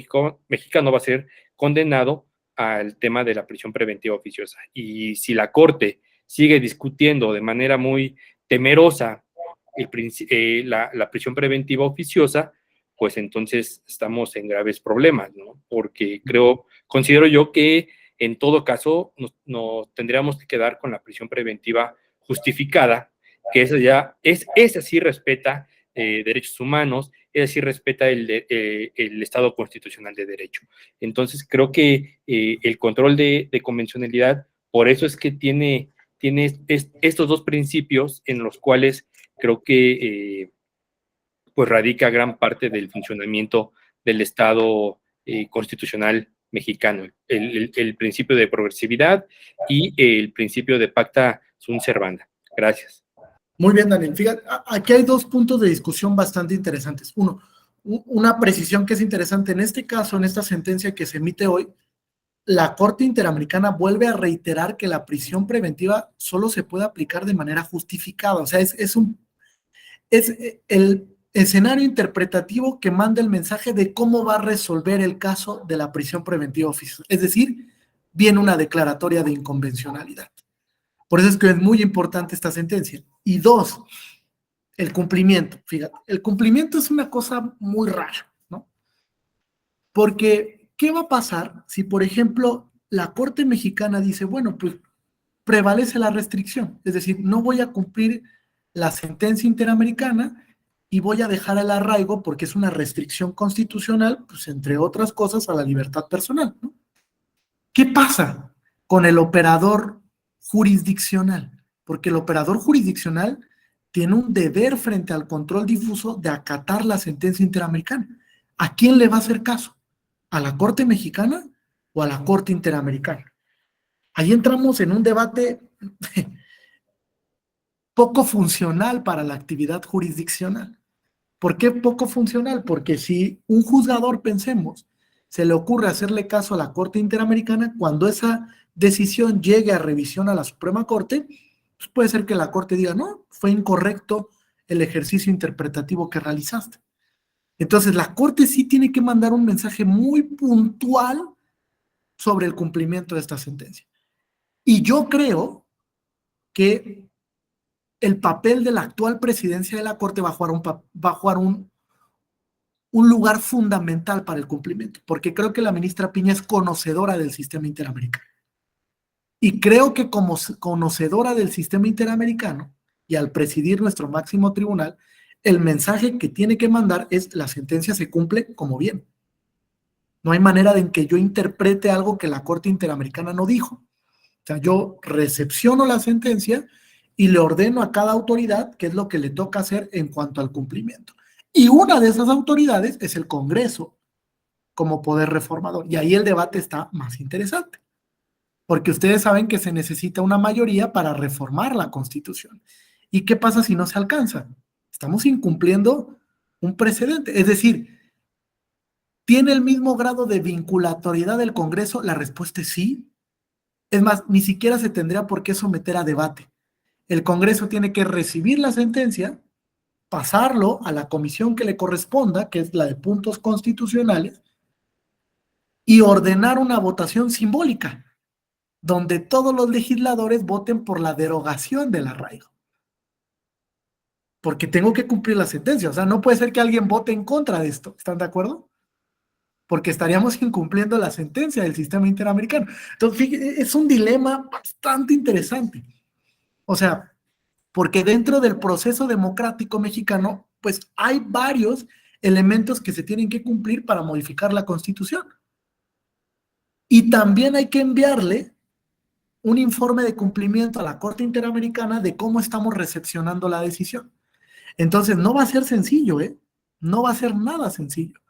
mexicano va a ser condenado al tema de la prisión preventiva oficiosa. Y si la Corte sigue discutiendo de manera muy temerosa la prisión preventiva oficiosa, pues entonces estamos en graves problemas, ¿no? Porque considero yo que en todo caso nos tendríamos que quedar con la prisión preventiva justificada, que esa sí respeta derechos humanos, esa sí respeta el Estado constitucional de derecho. Entonces creo que el control de convencionalidad, por eso es que tiene estos dos principios en los cuales creo que pues radica gran parte del funcionamiento del Estado constitucional mexicano, el principio de progresividad y el principio de pacta sunt servanda. Gracias. Muy bien, Daniel. Fíjate, aquí hay dos puntos de discusión bastante interesantes. Uno, una precisión que es interesante. En este caso, en esta sentencia que se emite hoy, la Corte Interamericana vuelve a reiterar que la prisión preventiva solo se puede aplicar de manera justificada. O sea, es el escenario interpretativo que manda el mensaje de cómo va a resolver el caso de la prisión preventiva oficiosa. Es decir, viene una declaratoria de inconvencionalidad. Por eso es que es muy importante esta sentencia. Y dos, el cumplimiento. Fíjate, el cumplimiento es una cosa muy rara, ¿no? Porque, ¿qué va a pasar si, por ejemplo, la Corte Mexicana dice, bueno, pues prevalece la restricción? Es decir, no voy a cumplir la sentencia interamericana y voy a dejar el arraigo porque es una restricción constitucional, pues entre otras cosas, a la libertad personal, ¿no? ¿Qué pasa con el operador jurisdiccional? Porque el operador jurisdiccional tiene un deber frente al control difuso de acatar la sentencia interamericana. ¿A quién le va a hacer caso? ¿A la Corte Mexicana o a la Corte Interamericana? Ahí entramos en un debate poco funcional para la actividad jurisdiccional. ¿Por qué poco funcional? Porque si un juzgador, pensemos, se le ocurre hacerle caso a la Corte Interamericana, cuando esa decisión llegue a revisión a la Suprema Corte, pues puede ser que la Corte diga, no, fue incorrecto el ejercicio interpretativo que realizaste. Entonces, la Corte sí tiene que mandar un mensaje muy puntual sobre el cumplimiento de esta sentencia. Y yo creo que el papel de la actual presidencia de la Corte va a jugar un lugar fundamental para el cumplimiento, porque creo que la ministra Piña es conocedora del sistema interamericano. Y creo que como conocedora del sistema interamericano y al presidir nuestro máximo tribunal, el mensaje que tiene que mandar es: la sentencia se cumple como bien. No hay manera de en que yo interprete algo que la Corte Interamericana no dijo. O sea, yo recepciono la sentencia y le ordeno a cada autoridad qué es lo que le toca hacer en cuanto al cumplimiento. Y una de esas autoridades es el Congreso, como poder reformador. Y ahí el debate está más interesante, porque ustedes saben que se necesita una mayoría para reformar la Constitución. ¿Y qué pasa si no se alcanza? Estamos incumpliendo un precedente. Es decir, ¿tiene el mismo grado de vinculatoriedad del Congreso? La respuesta es sí. Es más, ni siquiera se tendría por qué someter a debate. El Congreso tiene que recibir la sentencia, pasarlo a la comisión que le corresponda, que es la de puntos constitucionales, y ordenar una votación simbólica, donde todos los legisladores voten por la derogación del arraigo. Porque tengo que cumplir la sentencia. O sea, no puede ser que alguien vote en contra de esto. ¿Están de acuerdo? Porque estaríamos incumpliendo la sentencia del sistema interamericano. Entonces, fíjense, es un dilema bastante interesante. O sea, porque dentro del proceso democrático mexicano, pues hay varios elementos que se tienen que cumplir para modificar la Constitución. Y también hay que enviarle un informe de cumplimiento a la Corte Interamericana de cómo estamos recepcionando la decisión. Entonces, no va a ser sencillo, ¿eh? No va a ser nada sencillo.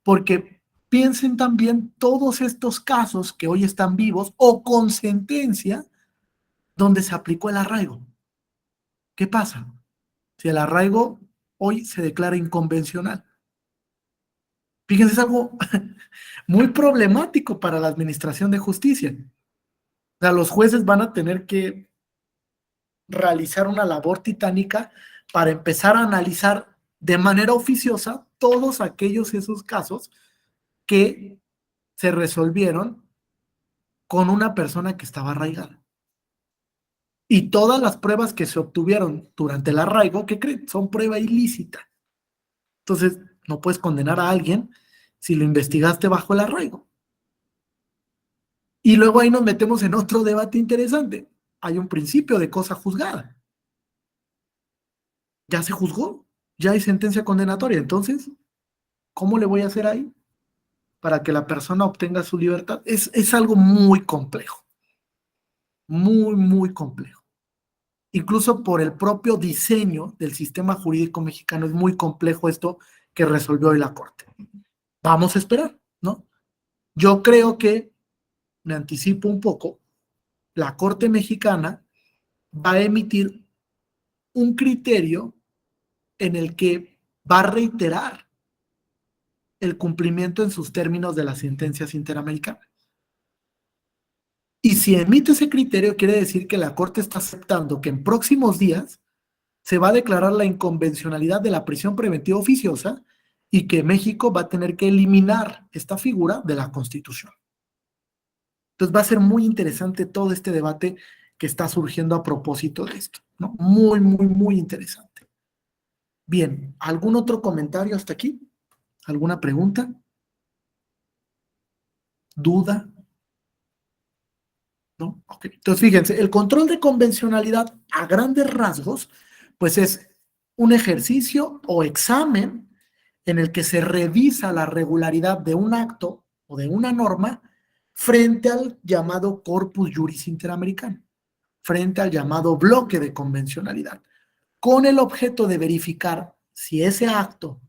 Porque piensen también todos estos casos que hoy están vivos o con sentencia donde se aplicó el arraigo. ¿Qué pasa si el arraigo hoy se declara inconvencional? Fíjense, es algo muy problemático para la administración de justicia. O sea, los jueces van a tener que realizar una labor titánica para empezar a analizar de manera oficiosa todos esos casos que se resolvieron con una persona que estaba arraigada. Y todas las pruebas que se obtuvieron durante el arraigo, ¿qué creen? Son prueba ilícita. Entonces, no puedes condenar a alguien si lo investigaste bajo el arraigo. Y luego ahí nos metemos en otro debate interesante. Hay un principio de cosa juzgada. Ya se juzgó, ya hay sentencia condenatoria. Entonces, ¿cómo le voy a hacer ahí para que la persona obtenga su libertad? Es algo muy complejo. Muy, muy complejo. Incluso por el propio diseño del sistema jurídico mexicano es muy complejo esto que resolvió hoy la Corte. Vamos a esperar, ¿no? Yo creo que, me anticipo un poco, la Corte mexicana va a emitir un criterio en el que va a reiterar el cumplimiento en sus términos de las sentencias interamericanas. Y si emite ese criterio, quiere decir que la Corte está aceptando que en próximos días se va a declarar la inconvencionalidad de la prisión preventiva oficiosa y que México va a tener que eliminar esta figura de la Constitución. Entonces va a ser muy interesante todo este debate que está surgiendo a propósito de esto, ¿no? Muy, muy, muy interesante. Bien, ¿algún otro comentario hasta aquí? ¿Alguna pregunta? ¿Duda? ¿No? Okay. Entonces, fíjense, el control de convencionalidad a grandes rasgos, pues es un ejercicio o examen en el que se revisa la regularidad de un acto o de una norma frente al llamado corpus juris interamericano, frente al llamado bloque de convencionalidad, con el objeto de verificar si ese acto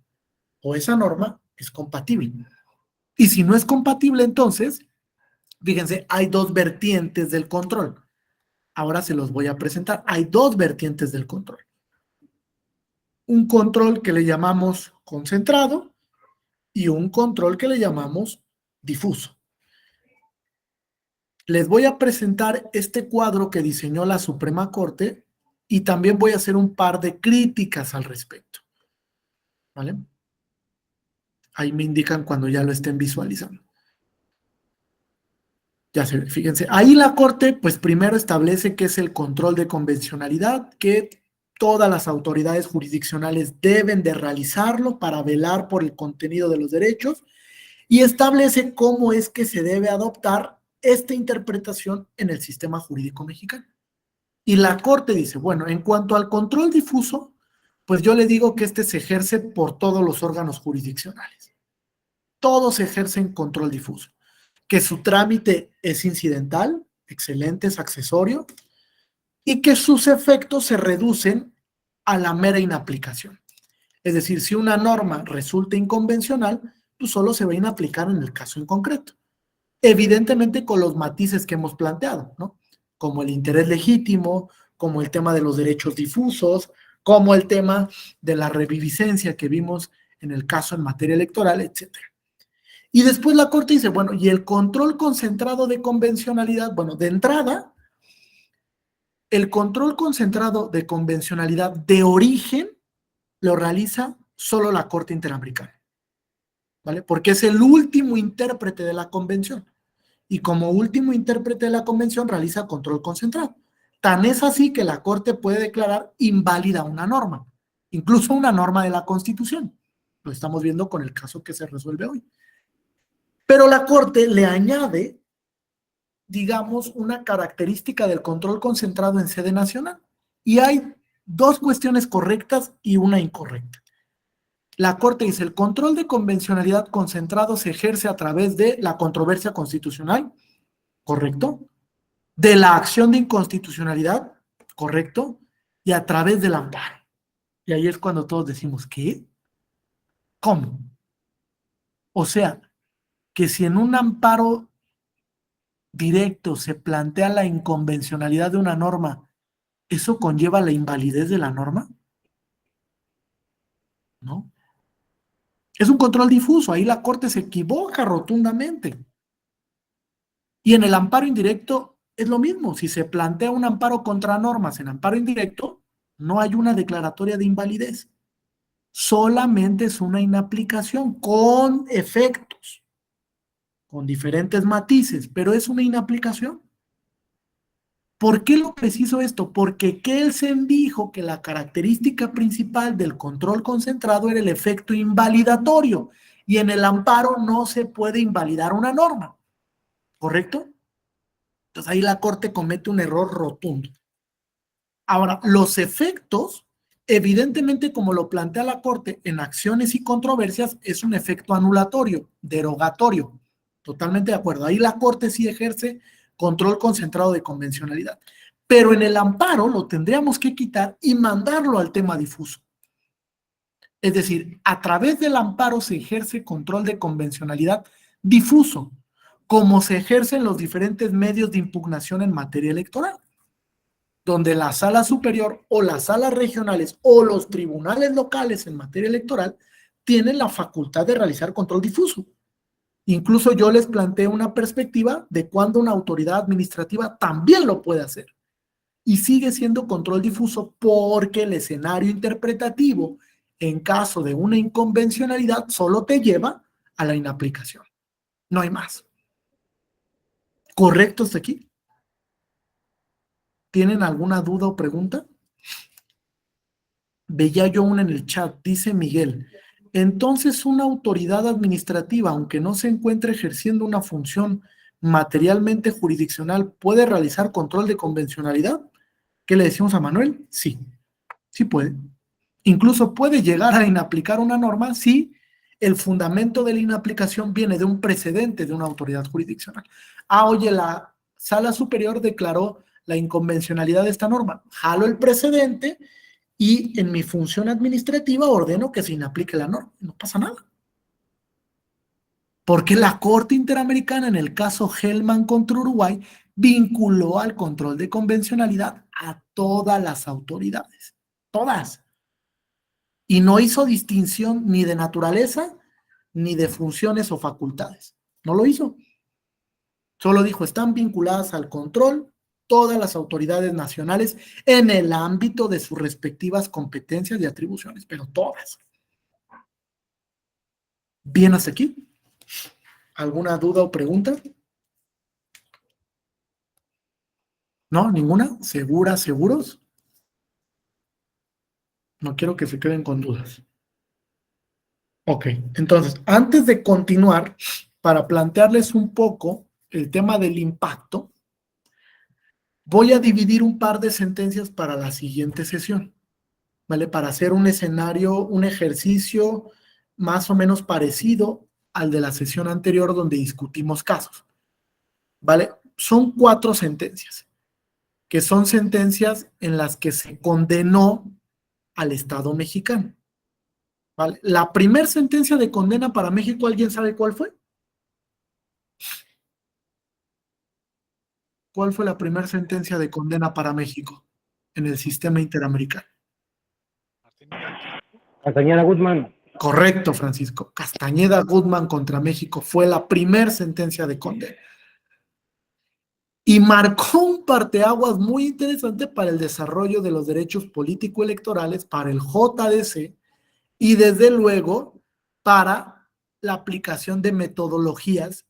o esa norma es compatible. Y si no es compatible, entonces, fíjense, hay dos vertientes del control. Ahora se los voy a presentar. Hay dos vertientes del control. Un control que le llamamos concentrado y un control que le llamamos difuso. Les voy a presentar este cuadro que diseñó la Suprema Corte y también voy a hacer un par de críticas al respecto. ¿Vale? Ahí me indican cuando ya lo estén visualizando. Ya se ve, fíjense, ahí la Corte, pues primero establece que es el control de convencionalidad, que todas las autoridades jurisdiccionales deben de realizarlo para velar por el contenido de los derechos y establece cómo es que se debe adoptar esta interpretación en el sistema jurídico mexicano. Y la Corte dice, bueno, en cuanto al control difuso, pues yo le digo que este se ejerce por todos los órganos jurisdiccionales. Todos ejercen control difuso. Que su trámite es incidental, excelente, es accesorio, y que sus efectos se reducen a la mera inaplicación. Es decir, si una norma resulta inconvencional, pues solo se va a inaplicar en el caso en concreto. Evidentemente con los matices que hemos planteado, ¿no? Como el interés legítimo, como el tema de los derechos difusos, como el tema de la reviviscencia que vimos en el caso en materia electoral, etc. Y después la Corte dice, bueno, y el control concentrado de convencionalidad, bueno, de entrada, el control concentrado de convencionalidad de origen lo realiza solo la Corte Interamericana, ¿vale? Porque es el último intérprete de la convención. Y como último intérprete de la convención realiza control concentrado. Tan es así que la Corte puede declarar inválida una norma, incluso una norma de la Constitución. Lo estamos viendo con el caso que se resuelve hoy. Pero la Corte le añade, digamos, una característica del control concentrado en sede nacional. Y hay dos cuestiones correctas y una incorrecta. La Corte dice, el control de convencionalidad concentrado se ejerce a través de la controversia constitucional, ¿correcto? De la acción de inconstitucionalidad, ¿correcto? Y a través del amparo. Y ahí es cuando todos decimos, ¿qué? ¿Cómo? O sea, que si en un amparo directo se plantea la inconvencionalidad de una norma, ¿eso conlleva la invalidez de la norma? ¿No? Es un control difuso, ahí la Corte se equivoca rotundamente. Y en el amparo indirecto es lo mismo, si se plantea un amparo contra normas en amparo indirecto, no hay una declaratoria de invalidez, solamente es una inaplicación con efectos, con diferentes matices, pero es una inaplicación. ¿Por qué lo preciso esto? Porque Kelsen dijo que la característica principal del control concentrado era el efecto invalidatorio y en el amparo no se puede invalidar una norma, ¿correcto? Entonces ahí la Corte comete un error rotundo. Ahora, los efectos, evidentemente como lo plantea la Corte en acciones y controversias, es un efecto anulatorio, derogatorio. Totalmente de acuerdo. Ahí la Corte sí ejerce control concentrado de convencionalidad. Pero en el amparo lo tendríamos que quitar y mandarlo al tema difuso. Es decir, a través del amparo se ejerce control de convencionalidad difuso, como se ejercen los diferentes medios de impugnación en materia electoral, donde la sala superior o las salas regionales o los tribunales locales en materia electoral tienen la facultad de realizar control difuso. Incluso yo les planteé una perspectiva de cuando una autoridad administrativa también lo puede hacer. Y sigue siendo control difuso porque el escenario interpretativo, en caso de una inconvencionalidad, solo te lleva a la inaplicación. No hay más. ¿Correcto hasta aquí? ¿Tienen alguna duda o pregunta? Veía yo una en el chat, dice Miguel. Entonces, una autoridad administrativa, aunque no se encuentre ejerciendo una función materialmente jurisdiccional, ¿puede realizar control de convencionalidad? ¿Qué le decimos a Manuel? Sí, sí puede. Incluso puede llegar a inaplicar una norma si el fundamento de la inaplicación viene de un precedente de una autoridad jurisdiccional. Ah, oye, la sala superior declaró la inconvencionalidad de esta norma. Jalo el precedente y en mi función administrativa ordeno que se inaplique la norma. No pasa nada. Porque la Corte Interamericana, en el caso Hellman contra Uruguay, vinculó al control de convencionalidad a todas las autoridades. Todas. Y no hizo distinción ni de naturaleza, ni de funciones o facultades. No lo hizo. Solo dijo, están vinculadas al control todas las autoridades nacionales en el ámbito de sus respectivas competencias y atribuciones, pero todas. ¿Bien hasta aquí? ¿Alguna duda o pregunta? ¿No? ¿Ninguna? ¿Segura, seguros? No quiero que se queden con dudas. Ok, entonces, antes de continuar, para plantearles un poco el tema del impacto, Voy a dividir un par de sentencias para la siguiente sesión, ¿vale? Para hacer un escenario, un ejercicio más o menos parecido al de la sesión anterior donde discutimos casos, ¿vale? Son 4 sentencias, que son sentencias en las que se condenó al Estado mexicano, ¿vale? La primera sentencia de condena para México, ¿alguien sabe cuál fue? ¿Cuál fue la primera sentencia de condena para México en el sistema interamericano? Martín Lutero King. Castañeda Guzmán. Correcto, Francisco. Castañeda Guzmán contra México fue la primera sentencia de condena. Y marcó un parteaguas muy interesante para el desarrollo de los derechos político-electorales, para el JDC y desde luego para la aplicación de metodologías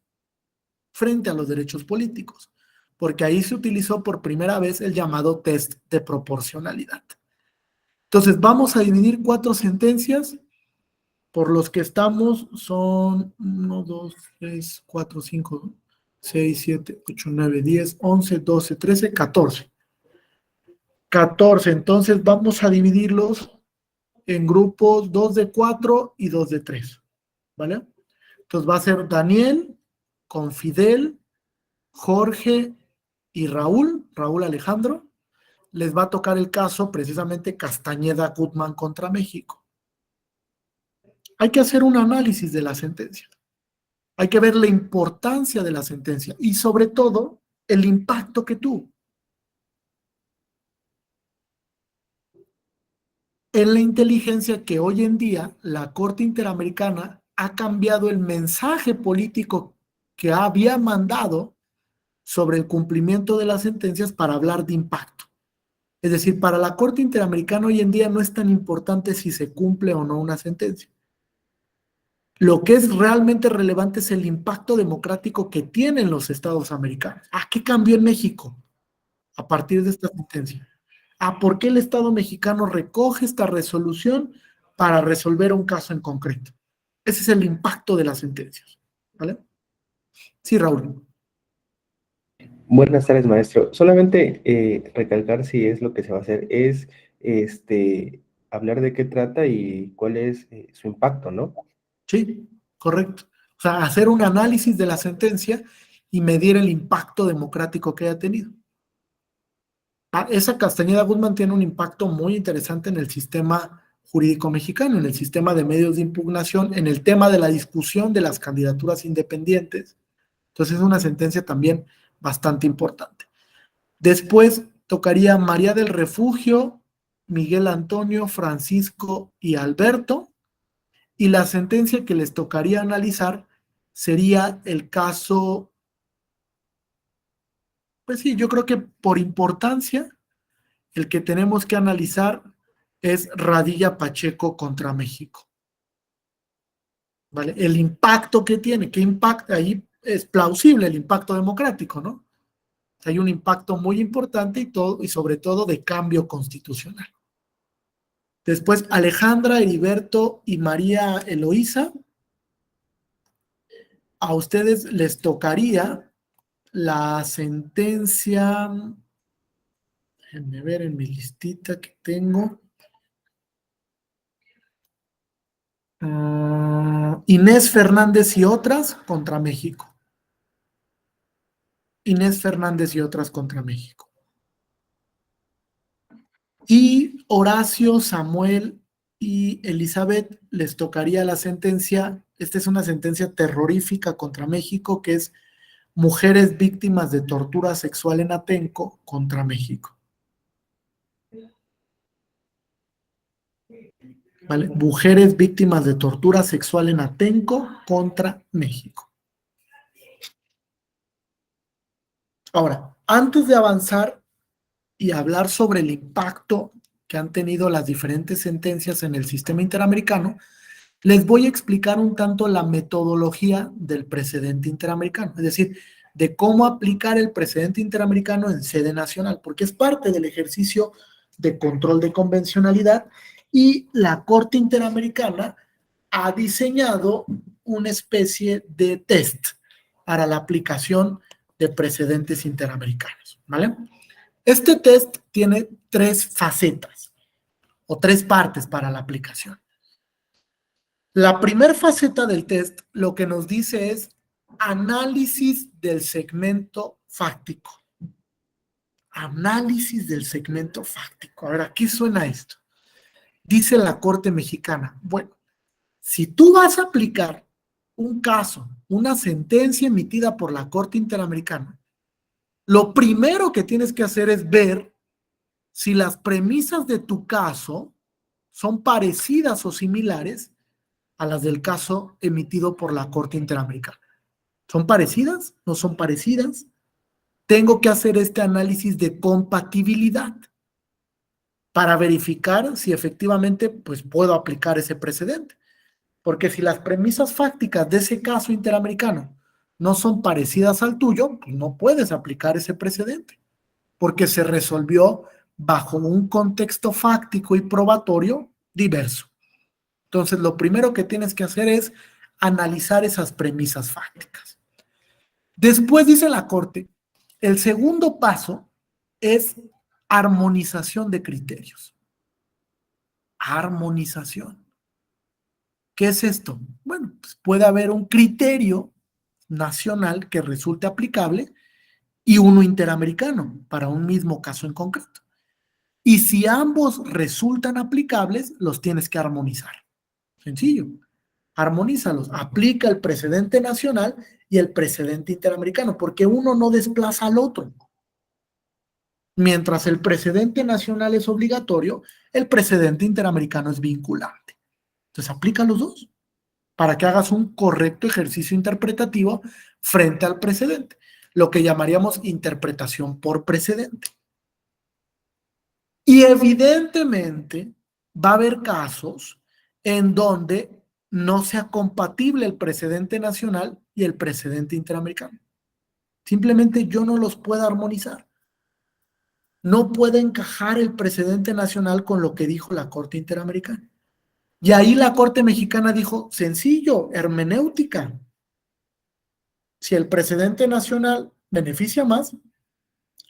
frente a los derechos políticos, porque ahí se utilizó por primera vez el llamado test de proporcionalidad. Entonces vamos a dividir 4 sentencias. Por los que estamos son 1, 2, 3, 4, 5, 6, 7, 8, 9, 10, 11, 12, 13, 14. 14, entonces vamos a dividirlos en grupos 2 de 4 y 2 de 3, ¿vale? Entonces va a ser Daniel con Fidel, Jorge y Raúl Alejandro. Les va a tocar el caso precisamente Castañeda Guzmán contra México. Hay que hacer un análisis de la sentencia. Hay que ver la importancia de la sentencia y sobre todo el impacto que tuvo. En la inteligencia que hoy en día la Corte Interamericana ha cambiado el mensaje político que había mandado sobre el cumplimiento de las sentencias para hablar de impacto. Es decir, para la Corte Interamericana hoy en día no es tan importante si se cumple o no una sentencia. Lo que es realmente relevante es el impacto democrático que tienen los estados americanos. ¿Qué cambió en México a partir de esta sentencia? ¿Por qué el Estado mexicano recoge esta resolución para resolver un caso en concreto? Ese es el impacto de las sentencias, ¿vale? Sí, Raúl. Buenas tardes, maestro. Solamente recalcar si es lo que se va a hacer, es hablar de qué trata y cuál es su impacto, ¿no? Sí, correcto. O sea, hacer un análisis de la sentencia y medir el impacto democrático que haya tenido. Esa Castañeda Guzmán tiene un impacto muy interesante en el sistema jurídico mexicano, en el sistema de medios de impugnación, en el tema de la discusión de las candidaturas independientes. Entonces es una sentencia también bastante importante. Después tocaría María del Refugio, Miguel Antonio, Francisco y Alberto. Y la sentencia que les tocaría analizar sería el caso, pues sí, yo creo que por importancia, el que tenemos que analizar es Radilla Pacheco contra México. ¿Vale? El impacto que tiene, ¿qué impacto? Ahí es plausible el impacto democrático, ¿no? Hay un impacto muy importante y sobre todo de cambio constitucional. Después, Alejandra, Heriberto y María Eloísa. A ustedes les tocaría la sentencia, déjenme ver en mi listita que tengo. Inés Fernández y otras contra México. Inés Fernández y otras contra México. Y Horacio, Samuel y Elizabeth les tocaría la sentencia. Esta es una sentencia terrorífica contra México, que es mujeres víctimas de tortura sexual en Atenco contra México. ¿Vale? Mujeres víctimas de tortura sexual en Atenco contra México. Ahora, antes de avanzar y hablar sobre el impacto que han tenido las diferentes sentencias en el sistema interamericano, les voy a explicar un tanto la metodología del precedente interamericano, es decir, de cómo aplicar el precedente interamericano en sede nacional, porque es parte del ejercicio de control de convencionalidad y la Corte Interamericana ha diseñado una especie de test para la aplicación de precedentes interamericanos, ¿vale? Este test tiene 3 facetas o 3 partes para la aplicación. La primera faceta del test lo que nos dice es análisis del segmento fáctico. Análisis del segmento fáctico. A ver, ¿a qué suena esto? Dice la Corte Mexicana, bueno, si tú vas a aplicar un caso, una sentencia emitida por la Corte Interamericana, lo primero que tienes que hacer es ver si las premisas de tu caso son parecidas o similares a las del caso emitido por la Corte Interamericana. ¿Son parecidas? ¿No son parecidas? Tengo que hacer este análisis de compatibilidad para verificar si efectivamente pues, puedo aplicar ese precedente. Porque si las premisas fácticas de ese caso interamericano no son parecidas al tuyo, pues no puedes aplicar ese precedente, porque se resolvió bajo un contexto fáctico y probatorio diverso. Entonces, lo primero que tienes que hacer es analizar esas premisas fácticas. Después, dice la Corte, el segundo paso es armonización de criterios. Armonización. ¿Qué es esto? Bueno, pues puede haber un criterio nacional que resulte aplicable y uno interamericano para un mismo caso en concreto. Y si ambos resultan aplicables, los tienes que armonizar. Sencillo. Armonízalos. Aplica el precedente nacional y el precedente interamericano, porque uno no desplaza al otro. Mientras el precedente nacional es obligatorio, el precedente interamericano es vinculante. Entonces aplica los dos para que hagas un correcto ejercicio interpretativo frente al precedente, lo que llamaríamos interpretación por precedente. Y evidentemente va a haber casos en donde no sea compatible el precedente nacional y el precedente interamericano. Simplemente yo no los puedo armonizar. No puede encajar el precedente nacional con lo que dijo la Corte Interamericana. Y ahí la Corte Mexicana dijo, sencillo, hermenéutica. Si el precedente nacional beneficia más,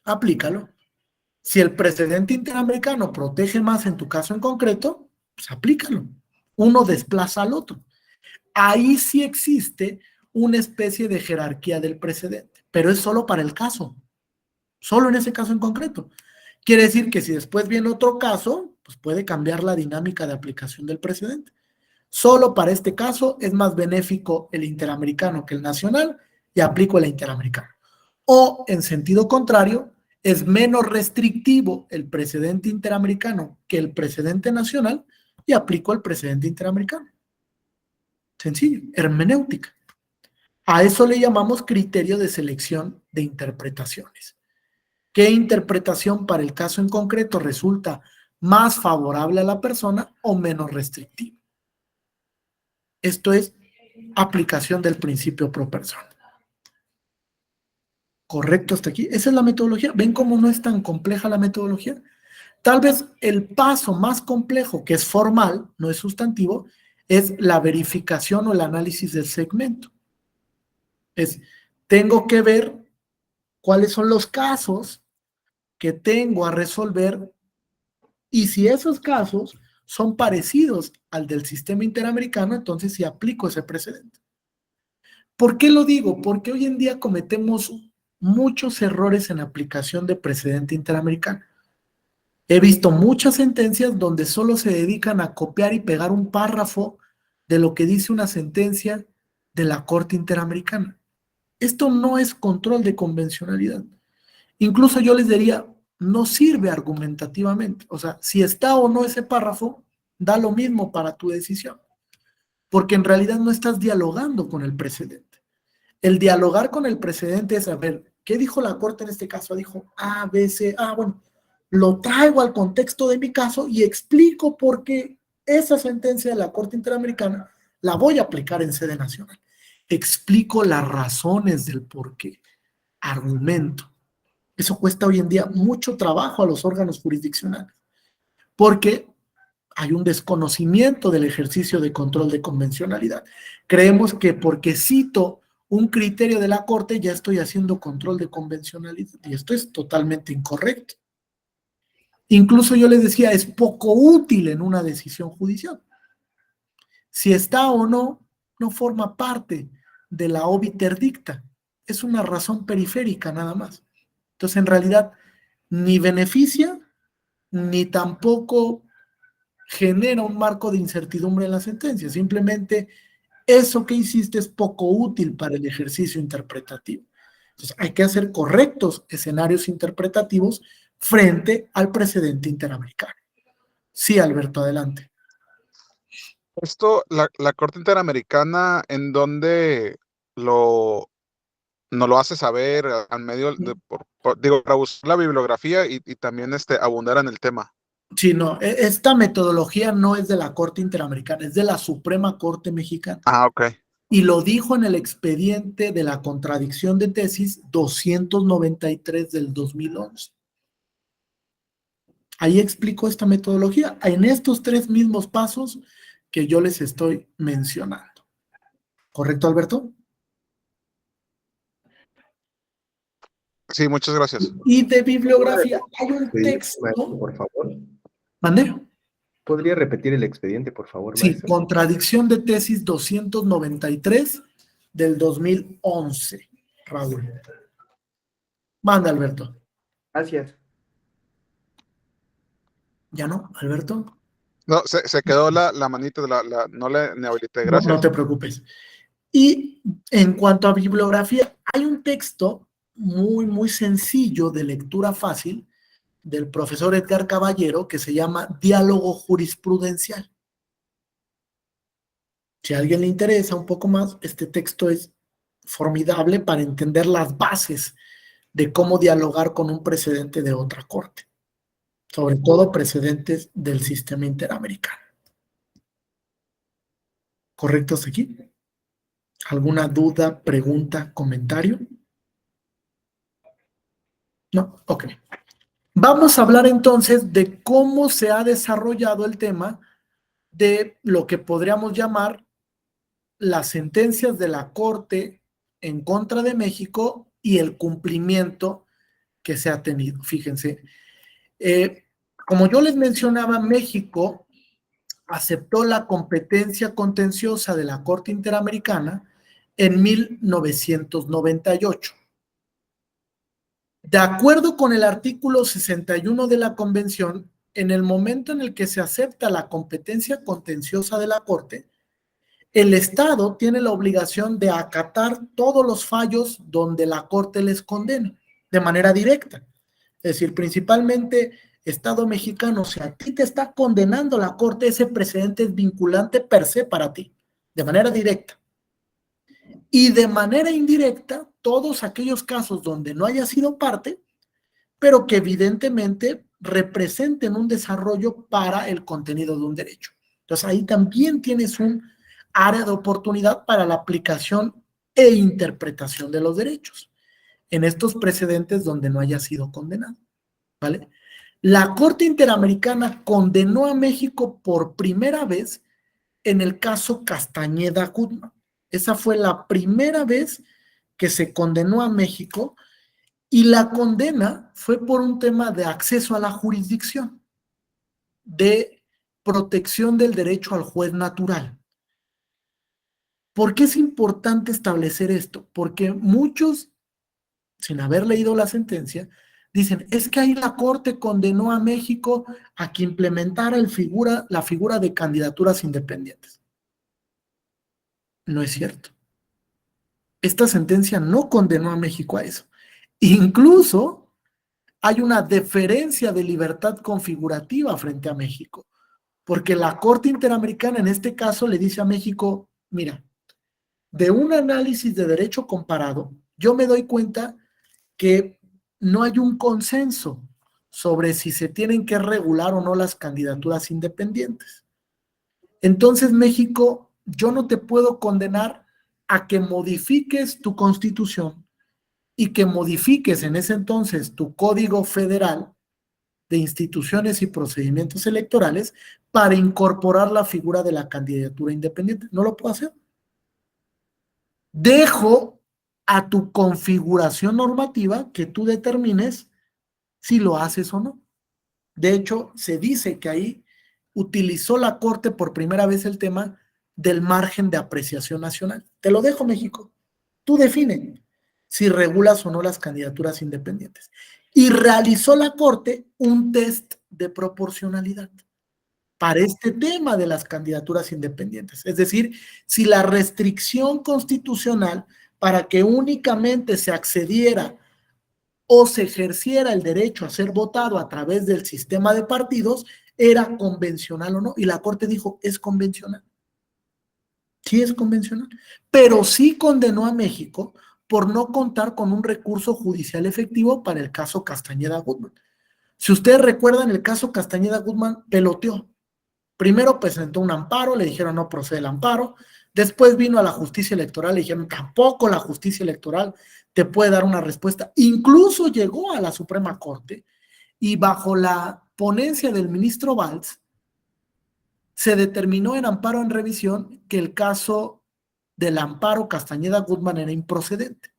aplícalo. Si el precedente interamericano protege más en tu caso en concreto, pues aplícalo. Uno desplaza al otro. Ahí sí existe una especie de jerarquía del precedente, pero es solo para el caso. Solo en ese caso en concreto. Quiere decir que si después viene otro caso, pues puede cambiar la dinámica de aplicación del precedente. Solo para este caso es más benéfico el interamericano que el nacional y aplico el interamericano. O, en sentido contrario, es menos restrictivo el precedente interamericano que el precedente nacional y aplico el precedente interamericano. Sencillo, hermenéutica. A eso le llamamos criterio de selección de interpretaciones. ¿Qué interpretación para el caso en concreto resulta más favorable a la persona o menos restrictiva? Esto es aplicación del principio pro persona. ¿Correcto hasta aquí? Esa es la metodología. ¿Ven cómo no es tan compleja la metodología? Tal vez el paso más complejo, que es formal, no es sustantivo, es la verificación o el análisis del segmento. Tengo que ver cuáles son los casos que tengo a resolver y si esos casos son parecidos al del sistema interamericano, entonces sí aplico ese precedente. ¿Por qué lo digo? Porque hoy en día cometemos muchos errores en aplicación de precedente interamericano. He visto muchas sentencias donde solo se dedican a copiar y pegar un párrafo de lo que dice una sentencia de la Corte Interamericana. Esto no es control de convencionalidad. Incluso yo les diría, no sirve argumentativamente. O sea, si está o no ese párrafo, da lo mismo para tu decisión. Porque en realidad no estás dialogando con el precedente. El dialogar con el precedente es saber, ¿qué dijo la Corte en este caso? Dijo A, B, C, bueno, lo traigo al contexto de mi caso y explico por qué esa sentencia de la Corte Interamericana la voy a aplicar en sede nacional. Explico las razones del por qué. Argumento. Eso cuesta hoy en día mucho trabajo a los órganos jurisdiccionales, porque hay un desconocimiento del ejercicio de control de convencionalidad. Creemos que porque cito un criterio de la Corte ya estoy haciendo control de convencionalidad, y esto es totalmente incorrecto. Incluso yo les decía, es poco útil en una decisión judicial. Si está o no, no forma parte de la obiter dicta. Es una razón periférica nada más. Entonces, en realidad, ni beneficia, ni tampoco genera un marco de incertidumbre en la sentencia. Simplemente eso que hiciste es poco útil para el ejercicio interpretativo. Entonces, hay que hacer correctos escenarios interpretativos frente al precedente interamericano. Sí, Alberto, adelante. Esto, la Corte Interamericana, ¿en dónde nos lo hace saber al medio de, digo, para buscar la bibliografía y también abundar en el tema? Sí, no, esta metodología no es de la Corte Interamericana, es de la Suprema Corte Mexicana. Ah, ok. Y lo dijo en el expediente de la contradicción de tesis 293 del 2011. Ahí explico esta metodología en estos 3 mismos pasos que yo les estoy mencionando. ¿Correcto, Alberto? Sí, muchas gracias. Y de bibliografía, hay un Maestro, texto. por favor. ¿Mande? ¿Podría repetir el expediente, por favor, Sí, maestro? contradicción de tesis 293 del 2011, Raúl. Manda, Alberto. Gracias. ¿Ya no, Alberto? No, se quedó la manita, no le habilité, No, gracias. no te preocupes. Y en cuanto a bibliografía, hay un texto muy, muy sencillo de lectura fácil del profesor Edgar Caballero que se llama Diálogo Jurisprudencial. Si a alguien le interesa un poco más, este texto es formidable para entender las bases de cómo dialogar con un precedente de otra corte, sobre todo precedentes del sistema interamericano. ¿Correcto hasta aquí? ¿Alguna duda, pregunta, comentario? No, ok. Vamos a hablar entonces de cómo se ha desarrollado el tema de lo que podríamos llamar las sentencias de la Corte en contra de México y el cumplimiento que se ha tenido. Fíjense, como yo les mencionaba, México aceptó la competencia contenciosa de la Corte Interamericana en 1998. De acuerdo con el artículo 61 de la Convención, en el momento en el que se acepta la competencia contenciosa de la Corte, el Estado tiene la obligación de acatar todos los fallos donde la Corte les condene, de manera directa. Es decir, principalmente, Estado mexicano, si a ti te está condenando la Corte, ese precedente es vinculante per se para ti, de manera directa. Y de manera indirecta, todos aquellos casos donde no haya sido parte, pero que evidentemente representen un desarrollo para el contenido de un derecho. Entonces ahí también tienes un área de oportunidad para la aplicación e interpretación de los derechos en estos precedentes donde no haya sido condenado, ¿vale? La Corte Interamericana condenó a México por primera vez en el caso Castañeda-Gutmann. Esa fue la primera vez que se condenó a México y la condena fue por un tema de acceso a la jurisdicción, de protección del derecho al juez natural. ¿Por qué es importante establecer esto? Porque muchos, sin haber leído la sentencia, dicen, es que ahí la Corte condenó a México a que implementara la figura de candidaturas independientes. No es cierto. Esta sentencia no condenó a México a eso. Incluso hay una deferencia de libertad configurativa frente a México, porque la Corte Interamericana en este caso le dice a México, mira, de un análisis de derecho comparado, yo me doy cuenta que no hay un consenso sobre si se tienen que regular o no las candidaturas independientes. Entonces, México, yo no te puedo condenar a que modifiques tu constitución y que modifiques en ese entonces tu Código Federal de Instituciones y Procedimientos Electorales para incorporar la figura de la candidatura independiente. No lo puedo hacer. Dejo a tu configuración normativa que tú determines si lo haces o no. De hecho, se dice que ahí utilizó la Corte por primera vez el tema del margen de apreciación nacional. Te lo dejo, México. Tú define si regulas o no las candidaturas independientes. Y realizó la Corte un test de proporcionalidad para este tema de las candidaturas independientes. Es decir, si la restricción constitucional para que únicamente se accediera o se ejerciera el derecho a ser votado a través del sistema de partidos era convencional o no. Y la Corte dijo, es convencional. Sí es convencional. Pero sí condenó a México por no contar con un recurso judicial efectivo para el caso Castañeda Guzmán. Si ustedes recuerdan, el caso Castañeda Guzmán peloteó. Primero presentó un amparo, le dijeron no procede el amparo. Después vino a la justicia electoral, le dijeron tampoco la justicia electoral te puede dar una respuesta. Incluso llegó a la Suprema Corte y bajo la ponencia del ministro Valls se determinó en amparo en revisión que el caso del amparo Castañeda Guzmán era improcedente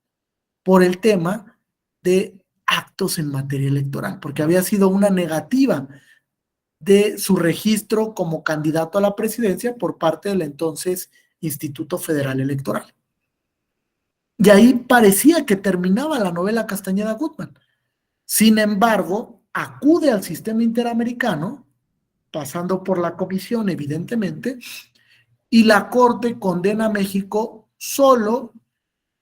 por el tema de actos en materia electoral, porque había sido una negativa de su registro como candidato a la presidencia por parte del entonces Instituto Federal Electoral. Y ahí parecía que terminaba la novela Castañeda Guzmán. Sin embargo, acude al sistema interamericano, pasando por la comisión, evidentemente, y la Corte condena a México solo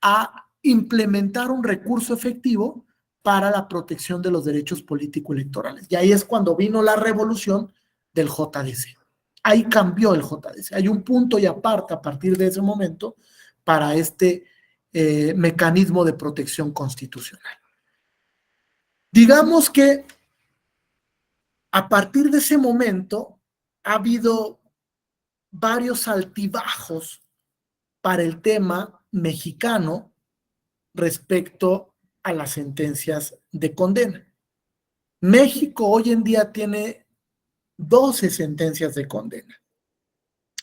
a implementar un recurso efectivo para la protección de los derechos político-electorales. Y ahí es cuando vino la revolución del JDC. Ahí cambió el JDC. Hay un punto y aparte a partir de ese momento para este mecanismo de protección constitucional. Digamos que a partir de ese momento ha habido varios altibajos para el tema mexicano respecto a las sentencias de condena. México hoy en día tiene 12 sentencias de condena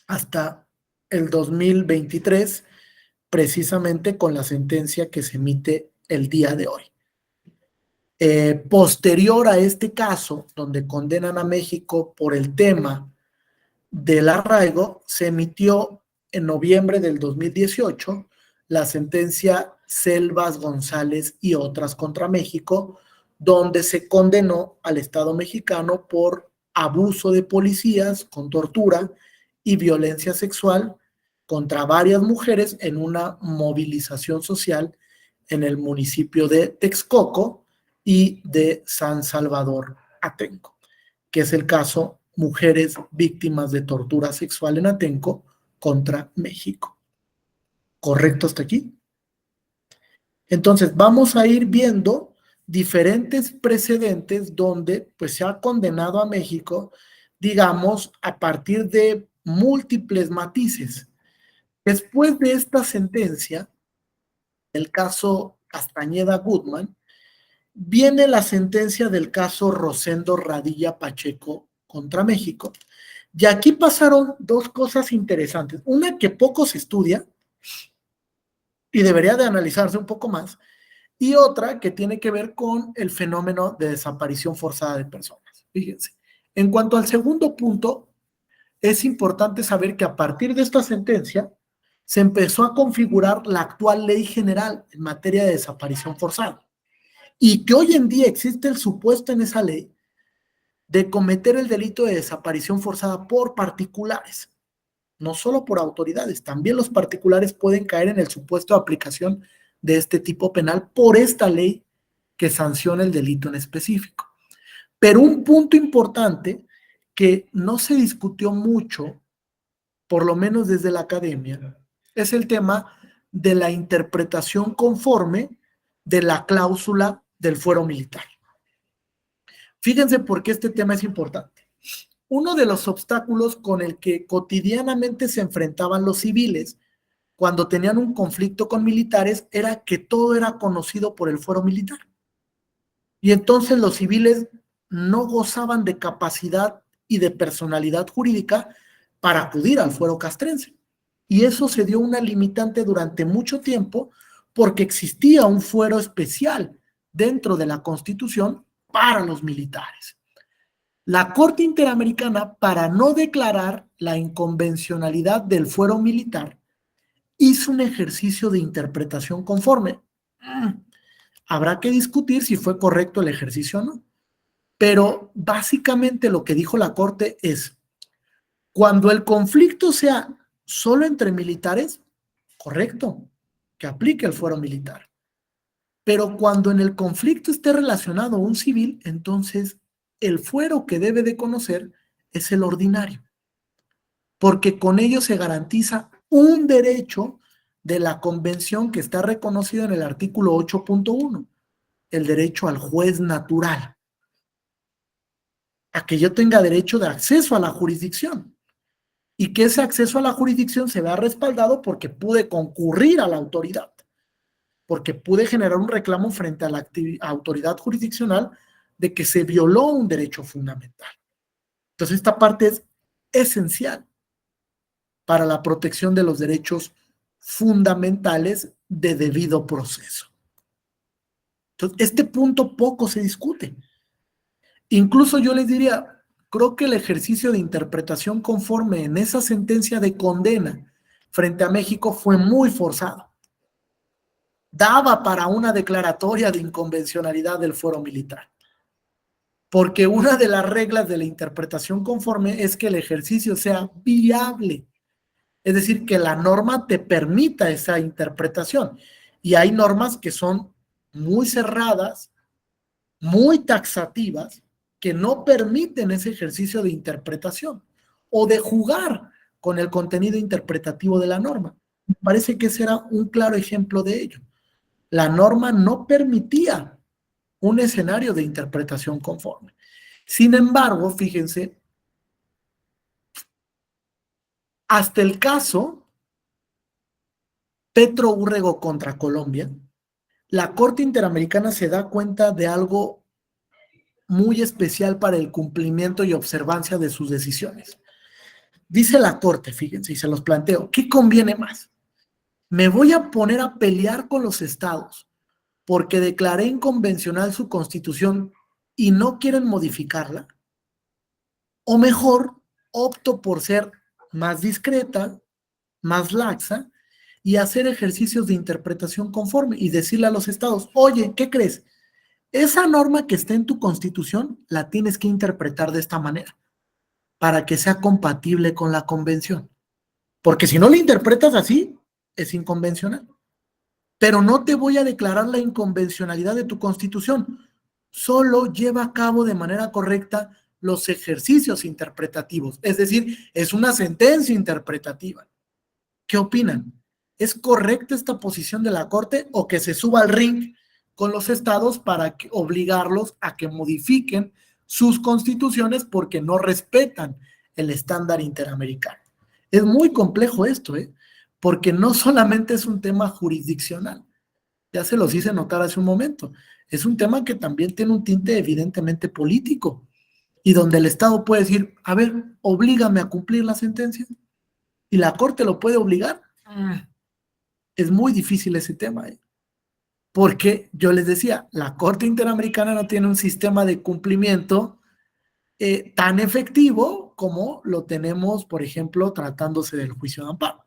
hasta el 2023, precisamente con la sentencia que se emite el día de hoy. Posterior a este caso, donde condenan a México por el tema del arraigo, se emitió en noviembre del 2018 la sentencia Selvas, González y otras contra México, donde se condenó al Estado mexicano por abuso de policías con tortura y violencia sexual contra varias mujeres en una movilización social en el municipio de Texcoco y de San Salvador Atenco, que es el caso Mujeres Víctimas de Tortura Sexual en Atenco contra México. ¿Correcto hasta aquí? Entonces, vamos a ir viendo diferentes precedentes donde pues, se ha condenado a México, digamos, a partir de múltiples matices. Después de esta sentencia, el caso Castañeda Guzmán, viene la sentencia del caso Rosendo Radilla Pacheco contra México. Y aquí pasaron dos cosas interesantes. Una que poco se estudia y debería de analizarse un poco más, y otra que tiene que ver con el fenómeno de desaparición forzada de personas. Fíjense, en cuanto al segundo punto, es importante saber que a partir de esta sentencia se empezó a configurar la actual ley general en materia de desaparición forzada y que hoy en día existe el supuesto en esa ley de cometer el delito de desaparición forzada por particulares, no solo por autoridades, también los particulares pueden caer en el supuesto de aplicación de este tipo penal por esta ley que sanciona el delito en específico. Pero un punto importante que no se discutió mucho, por lo menos desde la academia, es el tema de la interpretación conforme de la cláusula del fuero militar. Fíjense por qué este tema es importante. Uno de los obstáculos con el que cotidianamente se enfrentaban los civiles cuando tenían un conflicto con militares era que todo era conocido por el fuero militar. Y entonces los civiles no gozaban de capacidad y de personalidad jurídica para acudir al fuero castrense. Y eso se dio una limitante durante mucho tiempo porque existía un fuero especial dentro de la Constitución para los militares. La Corte Interamericana, para no declarar la inconvencionalidad del fuero militar, hizo un ejercicio de interpretación conforme. Habrá que discutir si fue correcto el ejercicio o no. Pero básicamente lo que dijo la Corte es, cuando el conflicto sea solo entre militares, correcto, que aplique el fuero militar. Pero cuando en el conflicto esté relacionado a un civil, entonces el fuero que debe de conocer es el ordinario, porque con ello se garantiza un derecho de la convención que está reconocido en el artículo 8.1, el derecho al juez natural, a que yo tenga derecho de acceso a la jurisdicción y que ese acceso a la jurisdicción se vea respaldado porque pude concurrir a la autoridad, porque pude generar un reclamo frente a la autoridad jurisdiccional de que se violó un derecho fundamental. Entonces, esta parte es esencial para la protección de los derechos fundamentales de debido proceso. Entonces, este punto poco se discute. Incluso yo les diría, creo que el ejercicio de interpretación conforme en esa sentencia de condena frente a México fue muy forzado. Daba para una declaratoria de inconvencionalidad del fuero militar. Porque una de las reglas de la interpretación conforme es que el ejercicio sea viable. Es decir, que la norma te permita esa interpretación. Y hay normas que son muy cerradas, muy taxativas, que no permiten ese ejercicio de interpretación o de jugar con el contenido interpretativo de la norma. Me parece que ese era un claro ejemplo de ello. La norma no permitía un escenario de interpretación conforme. Sin embargo, fíjense, hasta el caso Petro Urrego contra Colombia, la Corte Interamericana se da cuenta de algo muy especial para el cumplimiento y observancia de sus decisiones. Dice la Corte, fíjense, y se los planteo, ¿qué conviene más? ¿Me voy a poner a pelear con los estados porque declaré inconvencional su constitución y no quieren modificarla? O mejor, opto por ser más discreta, más laxa y hacer ejercicios de interpretación conforme y decirle a los estados, oye, ¿qué crees? Esa norma que está en tu constitución la tienes que interpretar de esta manera para que sea compatible con la convención. Porque si no la interpretas así, es inconvencional. Pero no te voy a declarar la inconvencionalidad de tu constitución. Solo lleva a cabo de manera correcta los ejercicios interpretativos. Es decir, es una sentencia interpretativa. ¿Qué opinan? ¿Es correcta esta posición de la Corte o que se suba al ring con los estados para obligarlos a que modifiquen sus constituciones porque no respetan el estándar interamericano? Es muy complejo esto, porque no solamente es un tema jurisdiccional, ya se los hice notar hace un momento, es un tema que también tiene un tinte evidentemente político y donde el Estado puede decir, a ver, oblígame a cumplir la sentencia y la Corte lo puede obligar. Es muy difícil ese tema, porque yo les decía, la Corte Interamericana no tiene un sistema de cumplimiento tan efectivo como lo tenemos, por ejemplo, tratándose del juicio de amparo,